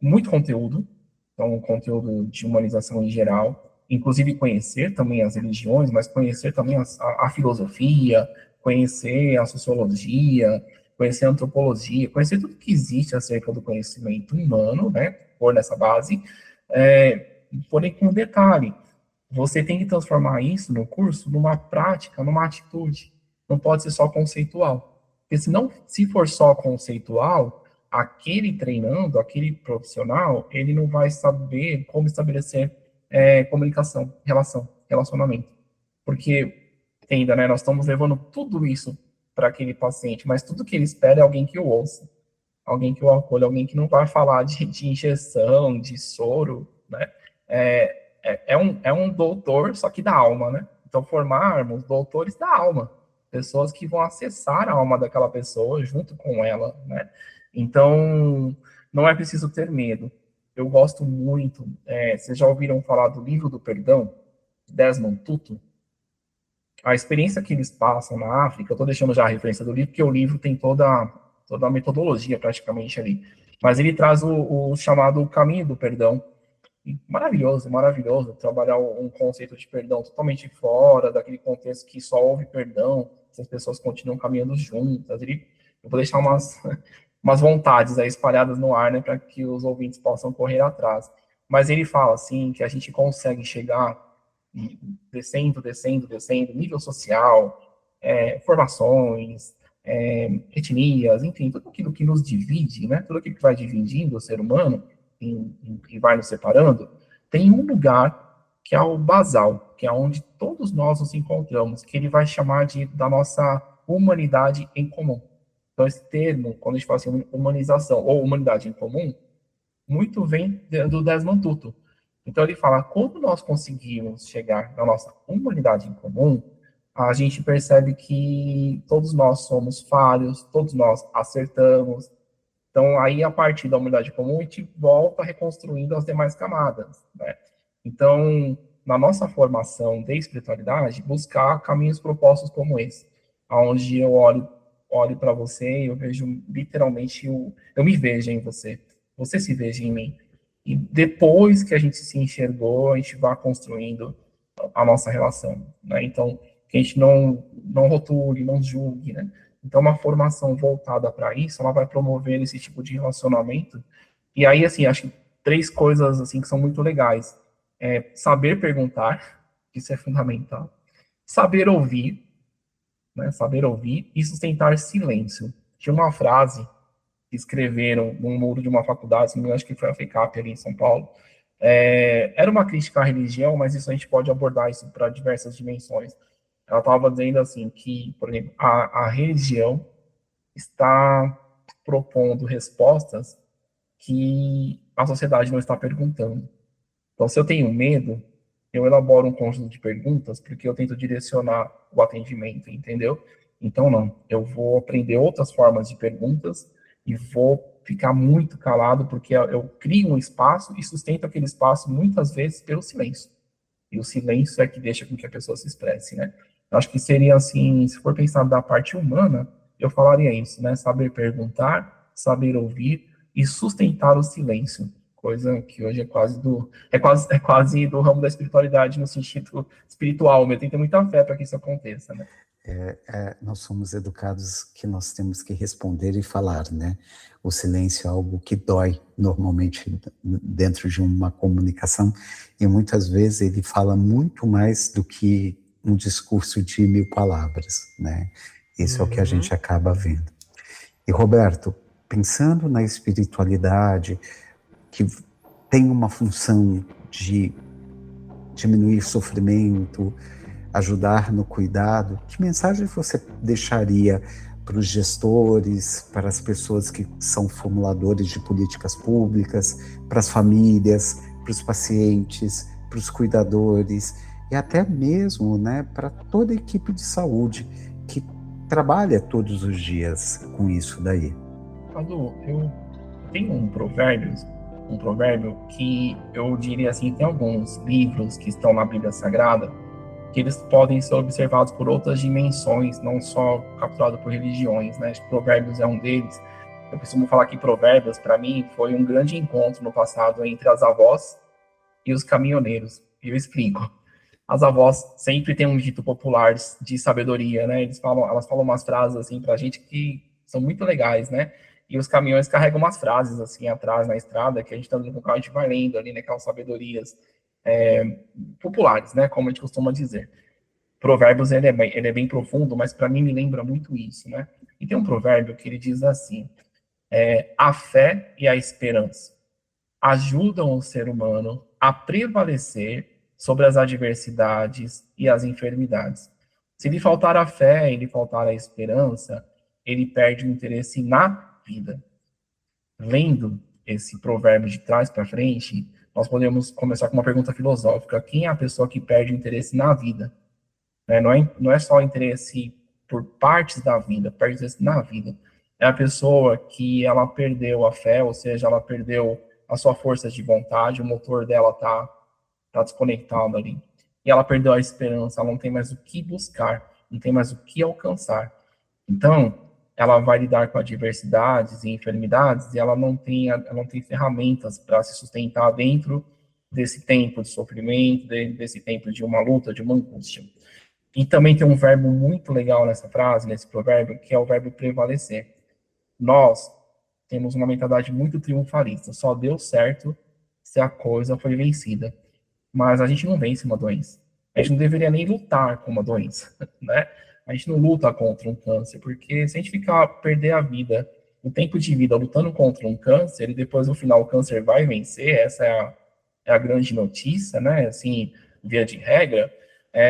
muito conteúdo, então conteúdo de humanização em geral, inclusive conhecer também as religiões, mas conhecer também a filosofia, conhecer a sociologia, conhecer a antropologia, conhecer tudo que existe acerca do conhecimento humano, né, por nessa base, porém com um detalhe, você tem que transformar isso no curso numa prática, numa atitude, não pode ser só conceitual, porque se for só conceitual, aquele treinando, aquele profissional, ele não vai saber como estabelecer comunicação, relacionamento, porque, entenda, né, nós estamos levando tudo isso para aquele paciente, mas tudo que ele espera é alguém que o ouça, alguém que o acolha, alguém que não vai falar de injeção, de soro, né? É um doutor, só que da alma, né? Então, formarmos doutores da alma, pessoas que vão acessar a alma daquela pessoa junto com ela, né? Então, não é preciso ter medo. Eu gosto muito, vocês já ouviram falar do Livro do Perdão, Desmond Tutu? A experiência que eles passam na África, eu estou deixando já a referência do livro, porque o livro tem toda a metodologia praticamente ali. Mas ele traz o chamado caminho do perdão. E maravilhoso, maravilhoso trabalhar um conceito de perdão totalmente fora daquele contexto que só houve perdão, se as pessoas continuam caminhando juntas. Eu vou deixar umas vontades aí espalhadas no ar, né, para que os ouvintes possam correr atrás. Mas ele fala assim que a gente consegue chegar descendo, nível social, formações, etnias, enfim, tudo aquilo que nos divide, né, tudo aquilo que vai dividindo o ser humano e vai nos separando, tem um lugar que é o basal, que é onde todos nós nos encontramos, que ele vai chamar da nossa humanidade em comum. Então, esse termo, quando a gente fala assim, humanização ou humanidade em comum, muito vem do Desmond Tutu. Então, ele fala, quando nós conseguimos chegar na nossa humanidade em comum, a gente percebe que todos nós somos falhos, todos nós acertamos. Então, aí, a partir da humanidade comum, a gente volta reconstruindo as demais camadas, né? Então, na nossa formação de espiritualidade, buscar caminhos propostos como esse, onde eu olho para você e eu vejo literalmente, eu me vejo em você se veja em mim. E depois que a gente se enxergou, a gente vai construindo a nossa relação, né? Então, que a gente não rotule, não julgue, né? Então, uma formação voltada para isso, ela vai promover esse tipo de relacionamento. E aí, assim, acho que 3 coisas, assim, que são muito legais. Saber perguntar, isso é fundamental. Saber ouvir, né? Saber ouvir e sustentar silêncio. Tinha uma frase que escreveram num muro de uma faculdade, acho que foi a FECAP ali em São Paulo. Era uma crítica à religião, mas isso a gente pode abordar isso para diversas dimensões. Ela estava dizendo assim que, por exemplo, a religião está propondo respostas que a sociedade não está perguntando. Então, se eu tenho medo, eu elaboro um conjunto de perguntas porque eu tento direcionar o atendimento, entendeu? Então, não. Eu vou aprender outras formas de perguntas e vou ficar muito calado porque eu crio um espaço e sustento aquele espaço muitas vezes pelo silêncio. E o silêncio é que deixa com que a pessoa se expresse, né? Eu acho que seria assim, se for pensar da parte humana, eu falaria isso, né? Saber perguntar, saber ouvir e sustentar o silêncio, coisa que hoje é quase do ramo da espiritualidade no sentido espiritual, mas tem que ter muita fé para que isso aconteça, né? Nós somos educados que nós temos que responder e falar, né? O silêncio é algo que dói normalmente dentro de uma comunicação e muitas vezes ele fala muito mais do que um discurso de 1000 palavras, né? Isso é o que a gente acaba vendo. E Roberto, pensando na espiritualidade, que tem uma função de diminuir sofrimento, ajudar no cuidado, que mensagem você deixaria para os gestores, para as pessoas que são formuladores de políticas públicas, para as famílias, para os pacientes, para os cuidadores e até mesmo, né, para toda a equipe de saúde que trabalha todos os dias com isso daí? Adu, eu tenho um provérbio um provérbio que eu diria assim, tem alguns livros que estão na Bíblia Sagrada que eles podem ser observados por outras dimensões, não só capturados por religiões, né? Provérbios é um deles. Eu costumo falar que Provérbios, para mim, foi um grande encontro no passado entre as avós e os caminhoneiros. E eu explico. As avós sempre têm um dito popular de sabedoria, né? Elas falam umas frases assim pra gente que são muito legais, né? E os caminhões carregam umas frases assim atrás na estrada que a gente tá andando com o carro, a gente vai lendo ali, né? Aquelas sabedorias populares, né? Como a gente costuma dizer. Provérbios, ele é bem profundo, mas para mim me lembra muito isso, né? E tem um provérbio que ele diz assim, a fé e a esperança ajudam o ser humano a prevalecer sobre as adversidades e as enfermidades. Se lhe faltar a fé e lhe faltar a esperança, ele perde o interesse na vida. Lendo esse provérbio de trás para frente, nós podemos começar com uma pergunta filosófica. Quem é a pessoa que perde o interesse na vida? Não é só interesse por partes da vida, perde interesse na vida. É a pessoa que ela perdeu a fé, ou seja, ela perdeu a sua força de vontade, o motor dela tá desconectado ali. E ela perdeu a esperança, ela não tem mais o que buscar, não tem mais o que alcançar. Então, ela vai lidar com adversidades e enfermidades e ela não tem ferramentas para se sustentar dentro desse tempo de sofrimento, desse tempo de uma luta, de uma angústia. E também tem um verbo muito legal nessa frase, nesse provérbio, que é o verbo prevalecer. Nós temos uma mentalidade muito triunfalista, só deu certo se a coisa foi vencida. Mas a gente não vence uma doença. A gente não deveria nem lutar com uma doença, né? A gente não luta contra um câncer, porque se a gente perder a vida, o tempo de vida lutando contra um câncer, e depois no final o câncer vai vencer, essa é a grande notícia, né? Assim, via de regra.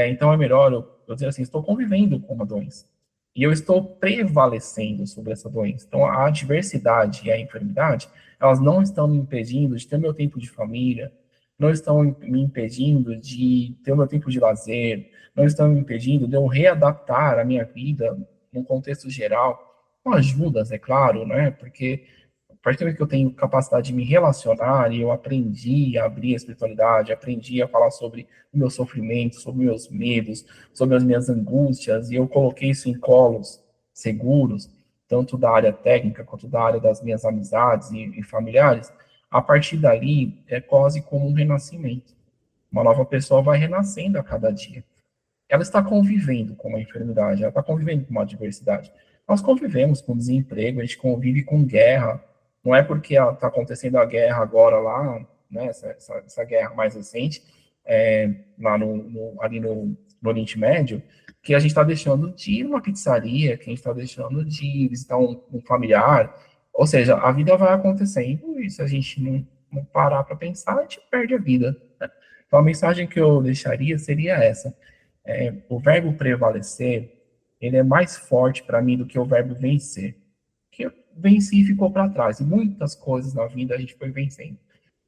Então é melhor eu dizer assim, estou convivendo com uma doença. E eu estou prevalecendo sobre essa doença. Então a adversidade e a enfermidade, elas não estão me impedindo de ter meu tempo de família, não estão me impedindo de ter o meu tempo de lazer, não estão me impedindo de eu readaptar a minha vida num contexto geral, com ajudas, é claro, né? Porque a partir do momento que eu tenho capacidade de me relacionar e eu aprendi a abrir a espiritualidade, aprendi a falar sobre o meu sofrimento, sobre meus medos, sobre as minhas angústias, e eu coloquei isso em colos seguros, tanto da área técnica quanto da área das minhas amizades e familiares, a partir dali é quase como um renascimento. Uma nova pessoa vai renascendo a cada dia. Ela está convivendo com uma enfermidade, ela está convivendo com uma adversidade. Nós convivemos com desemprego, a gente convive com guerra. Não é porque está acontecendo a guerra agora lá, né, essa guerra mais recente, lá ali no Oriente Médio, que a gente está deixando de ir numa pizzaria, que a gente está deixando de visitar um familiar. Ou seja, a vida vai acontecendo e se a gente não parar para pensar, a gente perde a vida. Né? Então, a mensagem que eu deixaria seria essa. O verbo prevalecer, ele é mais forte para mim do que o verbo vencer. Que venci e ficou para trás. E muitas coisas na vida a gente foi vencendo.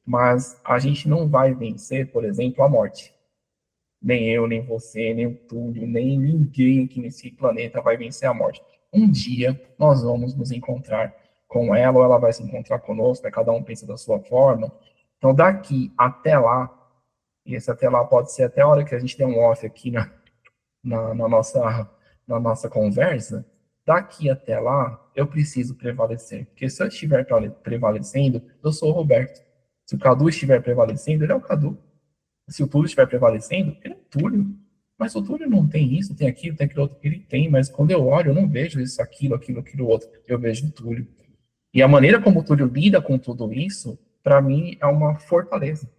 Mas a gente não vai vencer, por exemplo, a morte. Nem eu, nem você, nem o Túlio, nem ninguém aqui nesse planeta vai vencer a morte. Um dia nós vamos nos encontrar com ela, ou ela vai se encontrar conosco, né? Cada um pensa da sua forma. Então, daqui até lá, e esse até lá pode ser até a hora que a gente der um off aqui na nossa conversa, daqui até lá, eu preciso prevalecer. Porque se eu estiver prevalecendo, eu sou o Roberto. Se o Cadu estiver prevalecendo, ele é o Cadu. Se o Túlio estiver prevalecendo, ele é o Túlio. Mas o Túlio não tem isso, tem aquilo outro. Ele tem, mas quando eu olho, eu não vejo isso, aquilo outro. Eu vejo o Túlio. E a maneira como o Túlio lida com tudo isso, para mim, é uma fortaleza.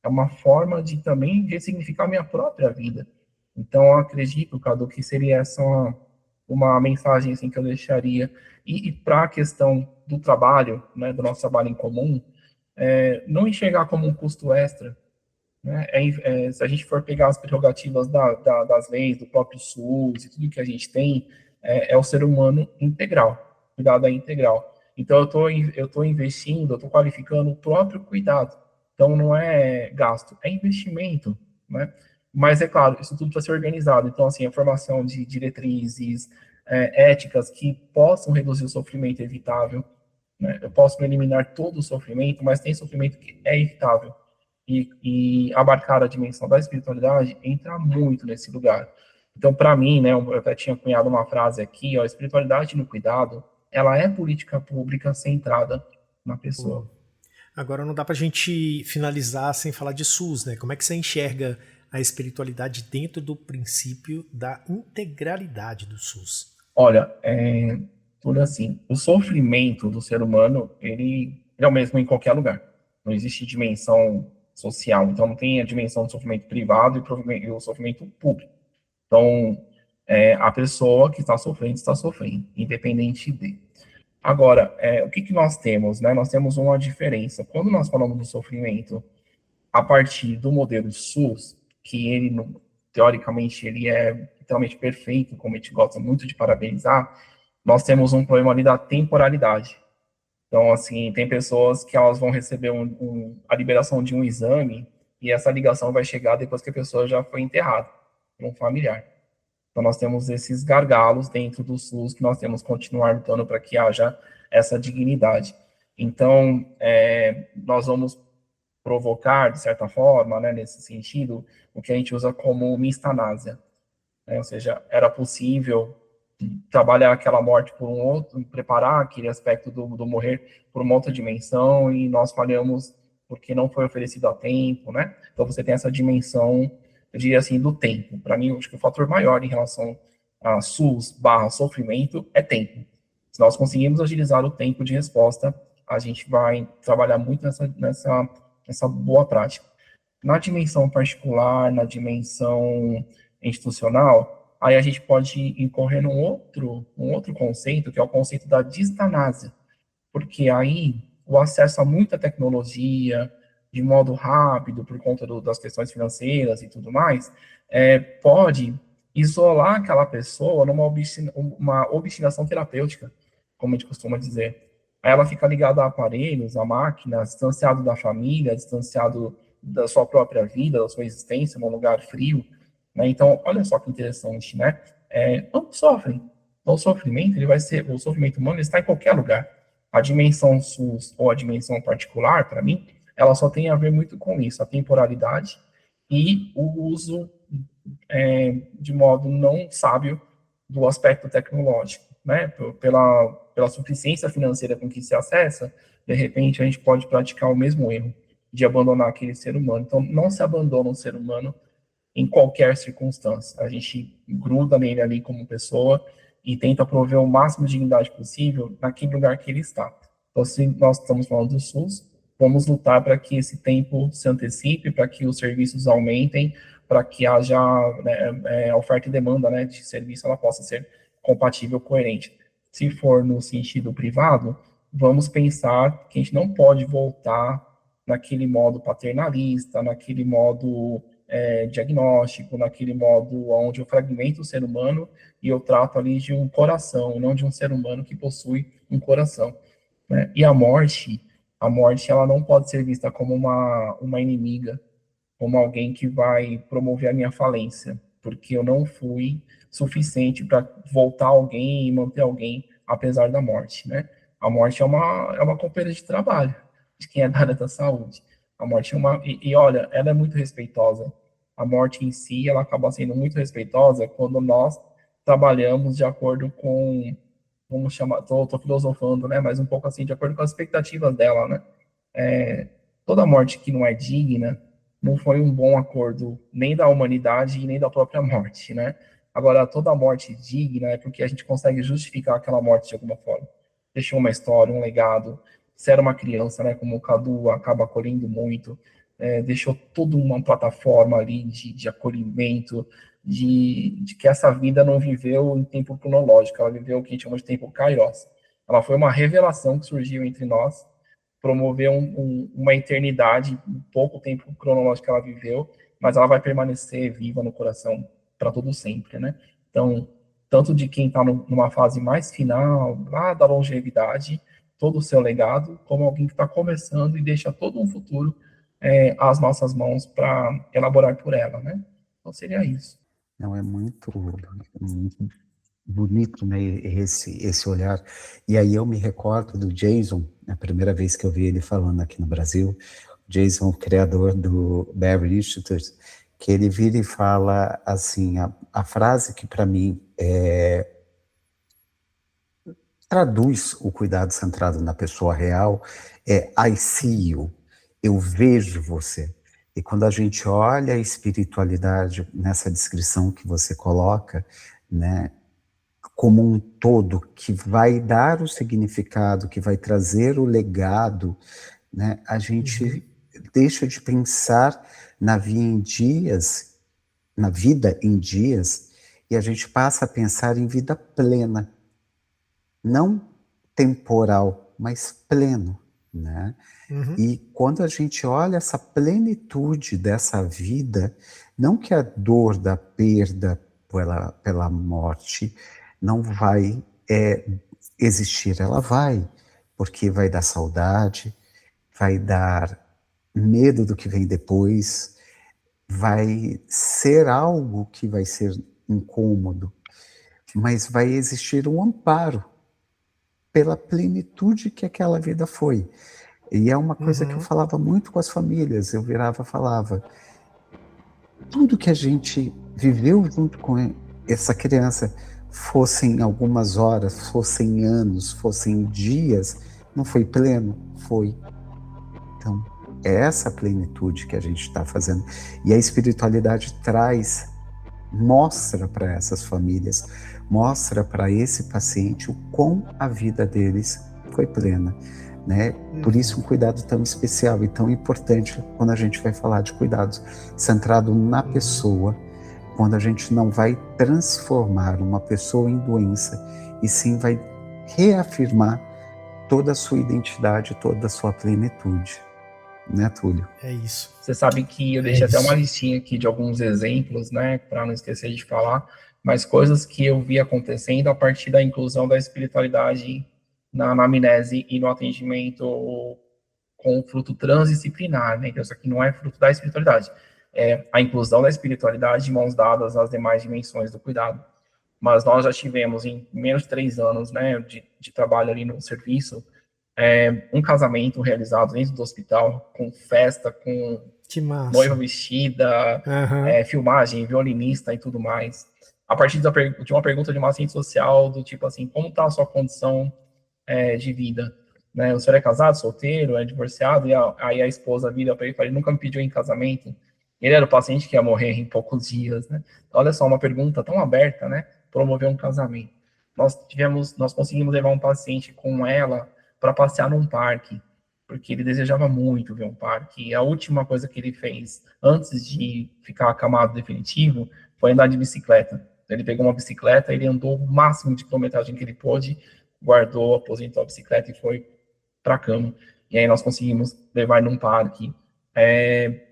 É uma forma de também ressignificar a minha própria vida. Então, eu acredito, Cadu, que seria essa uma mensagem assim, que eu deixaria. E para a questão do trabalho, né, do nosso trabalho em comum, não enxergar como um custo extra. Né? Se a gente for pegar as prerrogativas das leis, do próprio SUS e tudo que a gente tem, é o ser humano integral, cuidado integral. Então, eu estou investindo, eu estou qualificando o próprio cuidado. Então, não é gasto, é investimento, né? Mas, é claro, isso tudo precisa ser organizado. Então, assim, a formação de diretrizes éticas que possam reduzir o sofrimento evitável, né? Eu posso não eliminar todo o sofrimento, mas tem sofrimento que é evitável. E abarcar a dimensão da espiritualidade entra muito nesse lugar. Então, para mim, né, eu até tinha cunhado uma frase aqui, ó, espiritualidade no cuidado, ela é política pública centrada na Pô, pessoa. agora não dá pra gente finalizar sem falar de SUS, né? Como é que você enxerga a espiritualidade dentro do princípio da integralidade do SUS? Olha, tudo assim, o sofrimento do ser humano, ele é o mesmo em qualquer lugar. Não existe dimensão social, então não tem a dimensão do sofrimento privado e o sofrimento público. Então, a pessoa que está sofrendo, independente de. Agora, o que que nós temos, né? Nós temos uma diferença. Quando nós falamos do sofrimento a partir do modelo SUS, que ele, teoricamente, ele é literalmente perfeito, como a gente gosta muito de parabenizar, nós temos um problema ali da temporalidade. Então, assim, tem pessoas que elas vão receber a liberação de um exame e essa ligação vai chegar depois que a pessoa já foi enterrada por um familiar. Então, nós temos esses gargalos dentro do SUS que nós temos que continuar lutando para que haja essa dignidade. Então, nós vamos provocar, de certa forma, né, nesse sentido, o que a gente usa como mistanásia, né? Ou seja, era possível trabalhar aquela morte por um outro, preparar aquele aspecto do morrer por uma outra dimensão, e nós falhamos porque não foi oferecido a tempo, né? Então você tem essa dimensão, eu diria assim, do tempo. Para mim, eu acho que o fator maior em relação a SUS barra sofrimento é tempo. Se nós conseguirmos agilizar o tempo de resposta, a gente vai trabalhar muito nessa boa prática. Na dimensão particular, na dimensão institucional, aí a gente pode incorrer num outro conceito, que é o conceito da distanásia, porque aí o acesso a muita tecnologia, de modo rápido, por conta das questões financeiras e tudo mais, pode isolar aquela pessoa uma obstinação terapêutica, como a gente costuma dizer. Aí ela fica ligada a aparelhos, a máquinas, distanciado da família, distanciado da sua própria vida, da sua existência, num lugar frio, né? Então, olha só que interessante, né? Ambos sofrem. Então, o sofrimento, o sofrimento humano está em qualquer lugar. A dimensão SUS ou a dimensão particular, para mim, ela só tem a ver muito com isso, a temporalidade e o uso de modo não sábio do aspecto tecnológico, né? Pela suficiência financeira com que se acessa, de repente a gente pode praticar o mesmo erro de abandonar aquele ser humano. Então, não se abandona um ser humano em qualquer circunstância. A gente gruda nele ali como pessoa e tenta prover o máximo de dignidade possível naquele lugar que ele está. Então, se nós estamos falando do SUS, vamos lutar para que esse tempo se antecipe, para que os serviços aumentem, para que haja, né, oferta e demanda, né, de serviço, ela possa ser compatível, coerente. Se for no sentido privado, vamos pensar que a gente não pode voltar naquele modo paternalista, naquele modo diagnóstico, naquele modo onde eu fragmento o ser humano e eu trato ali de um coração, não de um ser humano que possui um coração, né? E a morte ela não pode ser vista como uma inimiga, como alguém que vai promover a minha falência, porque eu não fui suficiente para voltar alguém e manter alguém apesar da morte, né? A morte é uma companheira de trabalho de quem é da área da saúde. A morte é e olha, ela é muito respeitosa. A morte em si, ela acaba sendo muito respeitosa quando nós trabalhamos de acordo com, vamos chamar, tô filosofando, né? Mas um pouco assim, de acordo com as expectativas dela, né? Toda morte que não é digna não foi um bom acordo nem da humanidade e nem da própria morte, né? Agora, toda morte digna é porque a gente consegue justificar aquela morte de alguma forma. Deixou uma história, um legado. Se era uma criança, né, como o Cadu acaba acolhendo muito, deixou toda uma plataforma ali de acolhimento, de que essa vida não viveu em tempo cronológico, ela viveu o que a gente chama de tempo kairos. Ela foi uma revelação que surgiu entre nós, promover uma eternidade, um pouco tempo cronológico que ela viveu, mas ela vai permanecer viva no coração para todo sempre, né? Então, tanto de quem está numa fase mais final, lá da longevidade, todo o seu legado, como alguém que está começando e deixa todo um futuro às nossas mãos para elaborar por ela, né? Então, seria isso. Não, é muito bonito, né, esse olhar. E aí eu me recordo do Jason, a primeira vez que eu vi ele falando aqui no Brasil, Jason, o criador do Barry Institute, que ele vira e fala assim, a frase que para mim traduz o cuidado centrado na pessoa real é I see you, eu vejo você. E quando a gente olha a espiritualidade nessa descrição que você coloca, né, como um todo, que vai dar o significado, que vai trazer o legado, né, a gente deixa de pensar na vida em dias, e a gente passa a pensar em vida plena, não temporal, mas pleno, né? E quando a gente olha essa plenitude dessa vida, não que a dor da perda pela morte não vai existir, ela vai, porque vai dar saudade, vai dar medo do que vem depois, vai ser algo que vai ser incômodo, mas vai existir um amparo pela plenitude que aquela vida foi. E é uma coisa que eu falava muito com as famílias, eu virava e falava, tudo que a gente viveu junto com essa criança, fossem algumas horas, fossem anos, fossem dias, não foi pleno? Foi. Então, é essa plenitude que a gente está fazendo. E a espiritualidade mostra para essas famílias, mostra para esse paciente o quão a vida deles foi plena, né? Por isso um cuidado tão especial e tão importante quando a gente vai falar de cuidados centrado na pessoa, quando a gente não vai transformar uma pessoa em doença, e sim vai reafirmar toda a sua identidade, toda a sua plenitude. Né, Túlio? É isso. Você sabe que eu deixei até uma listinha aqui de alguns exemplos, né, para não esquecer de falar, mas coisas que eu vi acontecendo a partir da inclusão da espiritualidade na anamnese e no atendimento com o fruto transdisciplinar, né? Então, isso aqui não é fruto da espiritualidade, é a inclusão da espiritualidade de mãos dadas às demais dimensões do cuidado. Mas nós já tivemos, em menos de 3 anos, né, de trabalho ali no serviço, um casamento realizado dentro do hospital, com festa, com noiva vestida, filmagem, violinista e tudo mais. A partir de uma pergunta de uma assistente social, do tipo assim, como está a sua condição de vida? Né? O senhor é casado, solteiro, é divorciado? E aí a esposa vira para ele e fala, ele nunca me pediu em casamento. Ele era o paciente que ia morrer em poucos dias, né? Então, olha só, uma pergunta tão aberta, né? Promover um casamento. Nós conseguimos levar um paciente com ela para passear num parque, porque ele desejava muito ver um parque. E a última coisa que ele fez antes de ficar acamado definitivo foi andar de bicicleta. Ele pegou uma bicicleta, ele andou o máximo de quilometragem que ele pôde, guardou, aposentou a bicicleta e foi para a cama. E aí nós conseguimos levar num parque.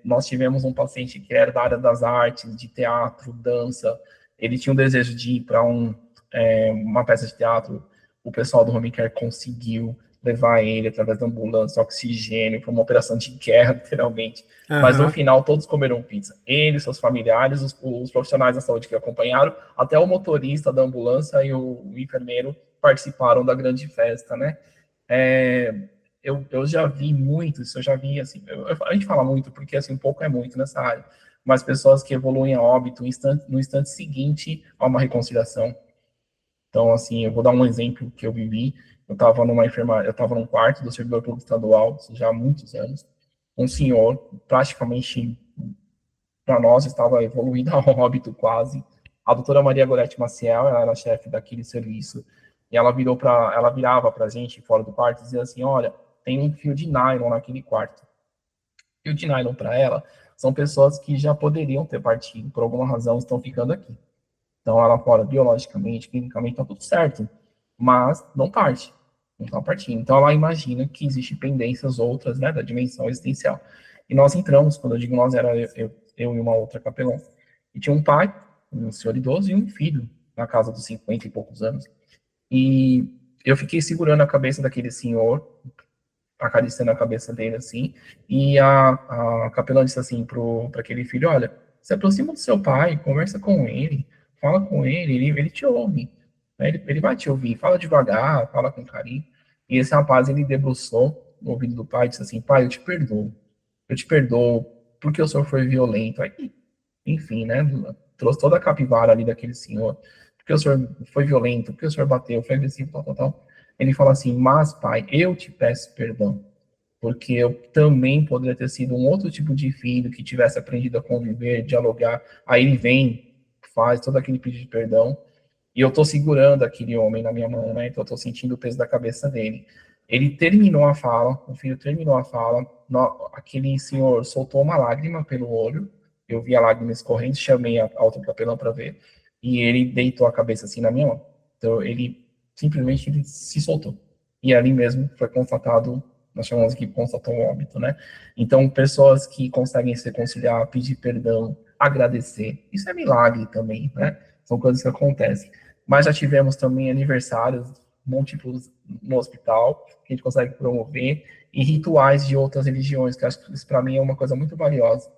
Nós tivemos um paciente que era da área das artes, de teatro, dança. Ele tinha um desejo de ir para uma peça de teatro. O pessoal do Home Care conseguiu levar ele através da ambulância, oxigênio, foi uma operação de guerra, literalmente. Mas no final, todos comeram pizza. Ele, seus familiares, os profissionais da saúde que acompanharam, até o motorista da ambulância e o enfermeiro participaram da grande festa, né? Eu já vi muito, isso eu já vi, assim, a gente fala muito porque, assim, um pouco é muito nessa área, mas pessoas que evoluem a óbito no instante seguinte a uma reconciliação. Então, assim, eu vou dar um exemplo que eu vivi. Eu estava num quarto do servidor público estadual, já há muitos anos. Um senhor, praticamente, para nós, estava evoluído ao óbito quase. A doutora Maria Gorete Maciel, ela era chefe daquele serviço, e ela virava para a gente, fora do quarto, e dizia assim, olha, tem um fio de nylon naquele quarto. Fio de nylon para ela são pessoas que já poderiam ter partido, por alguma razão estão ficando aqui. Então, ela fala, biologicamente, clinicamente, está tudo certo, mas não parte, não está partindo. Então, ela imagina que existem pendências outras, né, da dimensão existencial. E nós entramos, quando eu digo nós, era eu e uma outra capelã. E tinha um pai, um senhor idoso, e um filho, na casa dos 50 e poucos anos. E eu fiquei segurando a cabeça daquele senhor, acariciando a cabeça dele, assim, e a capelã disse assim para aquele filho, olha, se aproxima do seu pai, conversa com ele, fala com ele te ouve. Né? Ele vai te ouvir, fala devagar, fala com carinho. E esse rapaz, ele debruçou no ouvido do pai e disse assim, pai, eu te perdoo porque o senhor foi violento. Aí, enfim, né, trouxe toda a capivara ali daquele senhor, porque o senhor foi violento, porque o senhor bateu, foi agressivo, tal, tal, tal. Ele fala assim, mas pai, eu te peço perdão, porque eu também poderia ter sido um outro tipo de filho que tivesse aprendido a conviver, dialogar. Aí ele vem, faz todo aquele pedido de perdão, e eu tô segurando aquele homem na minha mão, né? Então eu tô sentindo o peso da cabeça dele. Ele terminou a fala, o filho terminou a fala, aquele senhor soltou uma lágrima pelo olho, eu vi a lágrima escorrendo, chamei a outra capelão para ver, e ele deitou a cabeça assim na minha mão. Então ele simplesmente ele se soltou. E ali mesmo foi constatado, nós chamamos aqui, constatou um óbito, né? Então pessoas que conseguem se reconciliar, pedir perdão, agradecer, isso é milagre também, né? São coisas que acontecem. Mas já tivemos também aniversários múltiplos no hospital, que a gente consegue promover, e rituais de outras religiões, que acho que isso para mim é uma coisa muito valiosa.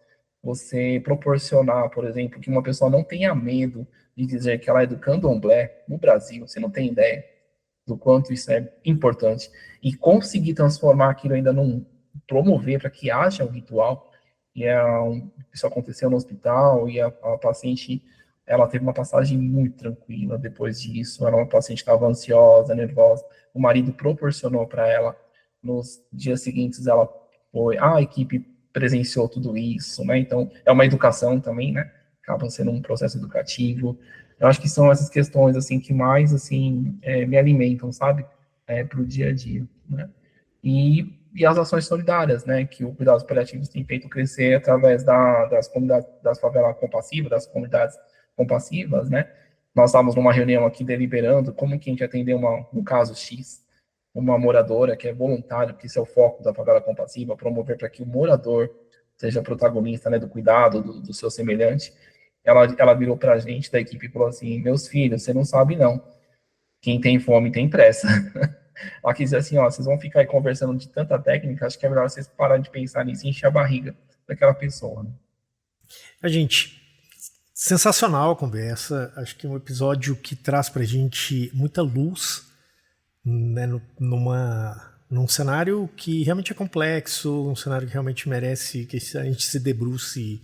Você proporcionar, por exemplo, que uma pessoa não tenha medo de dizer que ela é do candomblé no Brasil, você não tem ideia do quanto isso é importante, e conseguir transformar aquilo ainda num, promover para que haja um ritual, e isso aconteceu no hospital, e a paciente ela teve uma passagem muito tranquila depois disso. Era uma paciente que estava ansiosa, nervosa. O marido proporcionou para ela. Nos dias seguintes, ela foi. A equipe presenciou tudo isso, né? Então, é uma educação também, né? Acaba sendo um processo educativo. Eu acho que são essas questões, assim, que mais, assim, me alimentam, sabe? Para o dia a dia, né? E as ações solidárias, né? Que o Cuidados Paliativos tem feito crescer através das comunidades, das favelas compassivas, das comunidades compassivas, né? Nós estávamos numa reunião aqui deliberando como que a gente atender um caso X, uma moradora que é voluntária, porque isso é o foco da favela compassiva, promover para que o morador seja protagonista, né, do cuidado do seu semelhante. Ela virou para a gente da equipe e falou assim, meus filhos, você não sabe não, quem tem fome tem pressa. Ela quis dizer assim, ó, vocês vão ficar aí conversando de tanta técnica, acho que é melhor vocês pararem de pensar nisso e encher a barriga daquela pessoa, né? A gente, sensacional a conversa, acho que é um episódio que traz pra gente muita luz, né, num cenário que realmente é complexo, um cenário que realmente merece que a gente se debruce,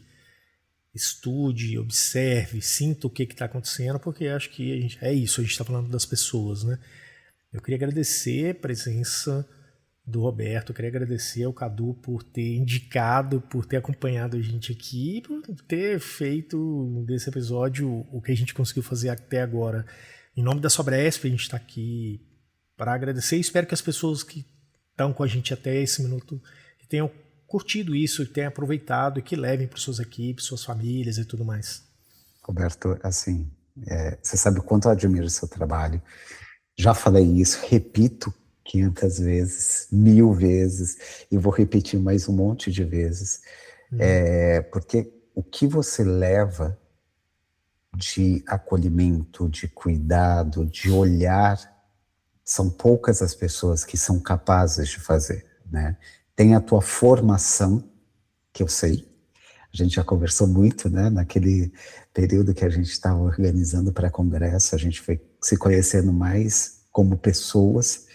estude, observe, sinta o que está acontecendo, porque acho que a gente está falando das pessoas, né? Eu queria agradecer a presença do Roberto, eu queria agradecer ao Cadu por ter indicado, por ter acompanhado a gente aqui, por ter feito desse episódio o que a gente conseguiu fazer até agora. Em nome da Sobresp, a gente está aqui para agradecer e espero que as pessoas que estão com a gente até esse minuto tenham curtido isso, que tenham aproveitado e que levem para suas equipes, suas famílias e tudo mais. Roberto, assim, você sabe o quanto eu admiro o seu trabalho. Já falei isso, repito 500 vezes, 1000 vezes, e vou repetir mais um monte de vezes, porque o que você leva de acolhimento, de cuidado, de olhar, são poucas as pessoas que são capazes de fazer, né? Tem a tua formação, que eu sei, a gente já conversou muito, né? Naquele período que a gente estava organizando para congresso, a gente foi se conhecendo mais como pessoas,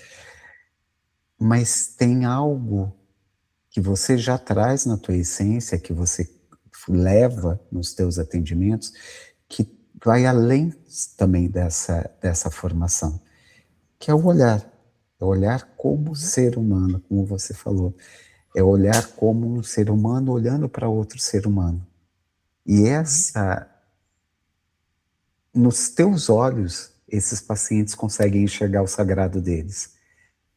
mas tem algo que você já traz na tua essência, que você leva nos teus atendimentos, que vai além também dessa formação, que é o olhar como ser humano, como você falou, é olhar como um ser humano olhando para outro ser humano. E nos teus olhos, esses pacientes conseguem enxergar o sagrado deles,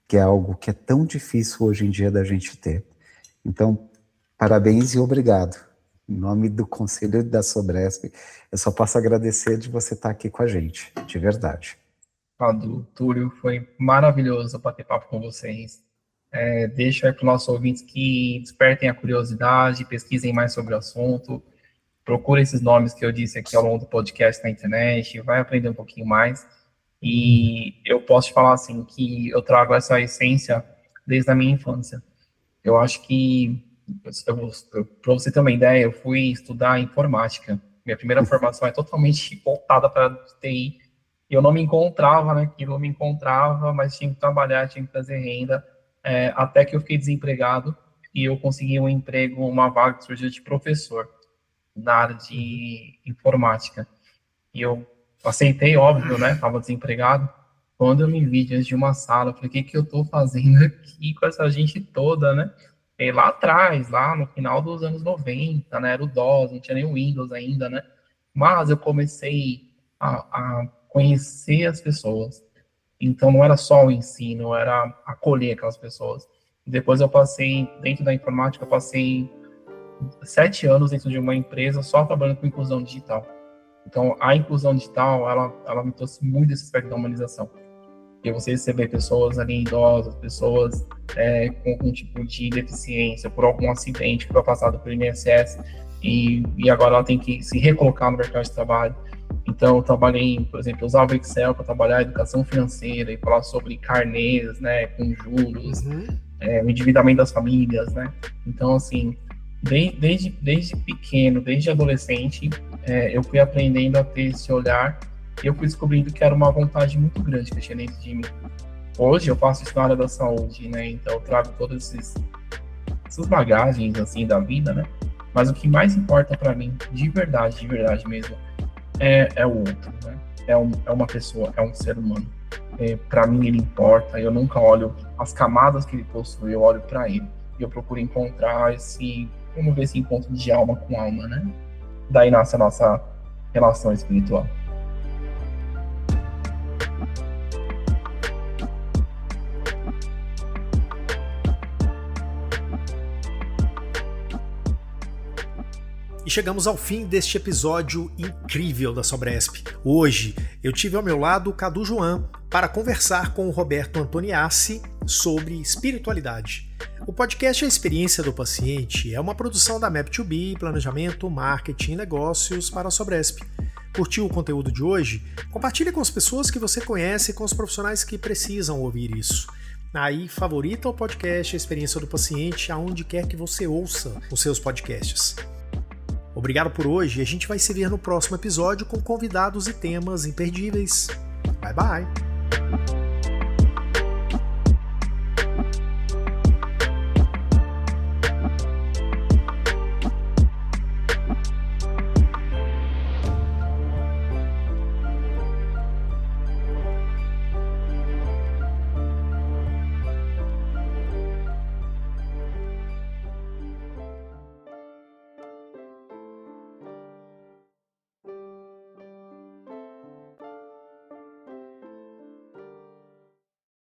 que é algo que é tão difícil hoje em dia da gente ter. Então, parabéns e obrigado. Em nome do Conselho da Sobresp, eu só posso agradecer de você estar aqui com a gente, de verdade. Cadu, Túlio, foi maravilhoso bater papo com vocês. Deixo aí para os nossos ouvintes que despertem a curiosidade, pesquisem mais sobre o assunto, procure esses nomes que eu disse aqui ao longo do podcast na internet, vai aprender um pouquinho mais. E eu posso te falar assim, que eu trago essa essência desde a minha infância. Eu acho que, para você ter uma ideia, eu fui estudar informática. Minha primeira formação é totalmente voltada para TI. eu não me encontrava naquilo, não me encontrava, mas tinha que trabalhar, tinha que trazer renda, até que eu fiquei desempregado e eu consegui um emprego, uma vaga que surgiu de professor na área de informática. E eu aceitei, óbvio, né? Estava desempregado. Quando eu me vi diante de uma sala, eu falei, o que que eu estou fazendo aqui com essa gente toda, né? E lá atrás, lá no final dos anos 90, né? Era o DOS, não tinha nem o Windows ainda, né? Mas eu comecei a conhecer as pessoas. Então, não era só o ensino, era acolher aquelas pessoas. Depois eu passei, dentro da informática, eu passei 7 anos dentro de uma empresa só trabalhando com inclusão digital. Então, a inclusão digital, ela me trouxe muito esse aspecto da humanização. Porque você receber pessoas ali idosas, pessoas com algum tipo de deficiência, por algum acidente que foi passado pelo INSS, e agora ela tem que se recolocar no mercado de trabalho. Então, eu trabalhei, por exemplo, eu usava o Excel para trabalhar a educação financeira e falar sobre carnês, né, com juros, o endividamento das famílias, né. Então, assim, desde pequeno, desde adolescente, eu fui aprendendo a ter esse olhar e eu fui descobrindo que era uma vontade muito grande que eu tinha dentro de mim. Hoje eu faço isso na área da saúde, né? Então eu trago todas essas bagagens, assim, da vida, né? Mas o que mais importa para mim, de verdade mesmo, é o outro, né? É uma pessoa, é um ser humano. Para mim ele importa, eu nunca olho as camadas que ele possui, eu olho para ele. E eu procuro encontrar vamos ver esse encontro de alma com alma, né? Daí nasce a nossa relação espiritual. E chegamos ao fim deste episódio incrível da Sobresp. Hoje eu tive ao meu lado o Cadu Joan para conversar com o Roberto Antoniassi sobre espiritualidade. O podcast A Experiência do Paciente é uma produção da Map2B, Planejamento, Marketing e Negócios para a Sobresp. Curtiu o conteúdo de hoje? Compartilhe com as pessoas que você conhece e com os profissionais que precisam ouvir isso. Aí, favorita o podcast A Experiência do Paciente aonde quer que você ouça os seus podcasts. Obrigado por hoje e a gente vai se ver no próximo episódio com convidados e temas imperdíveis. Bye, bye!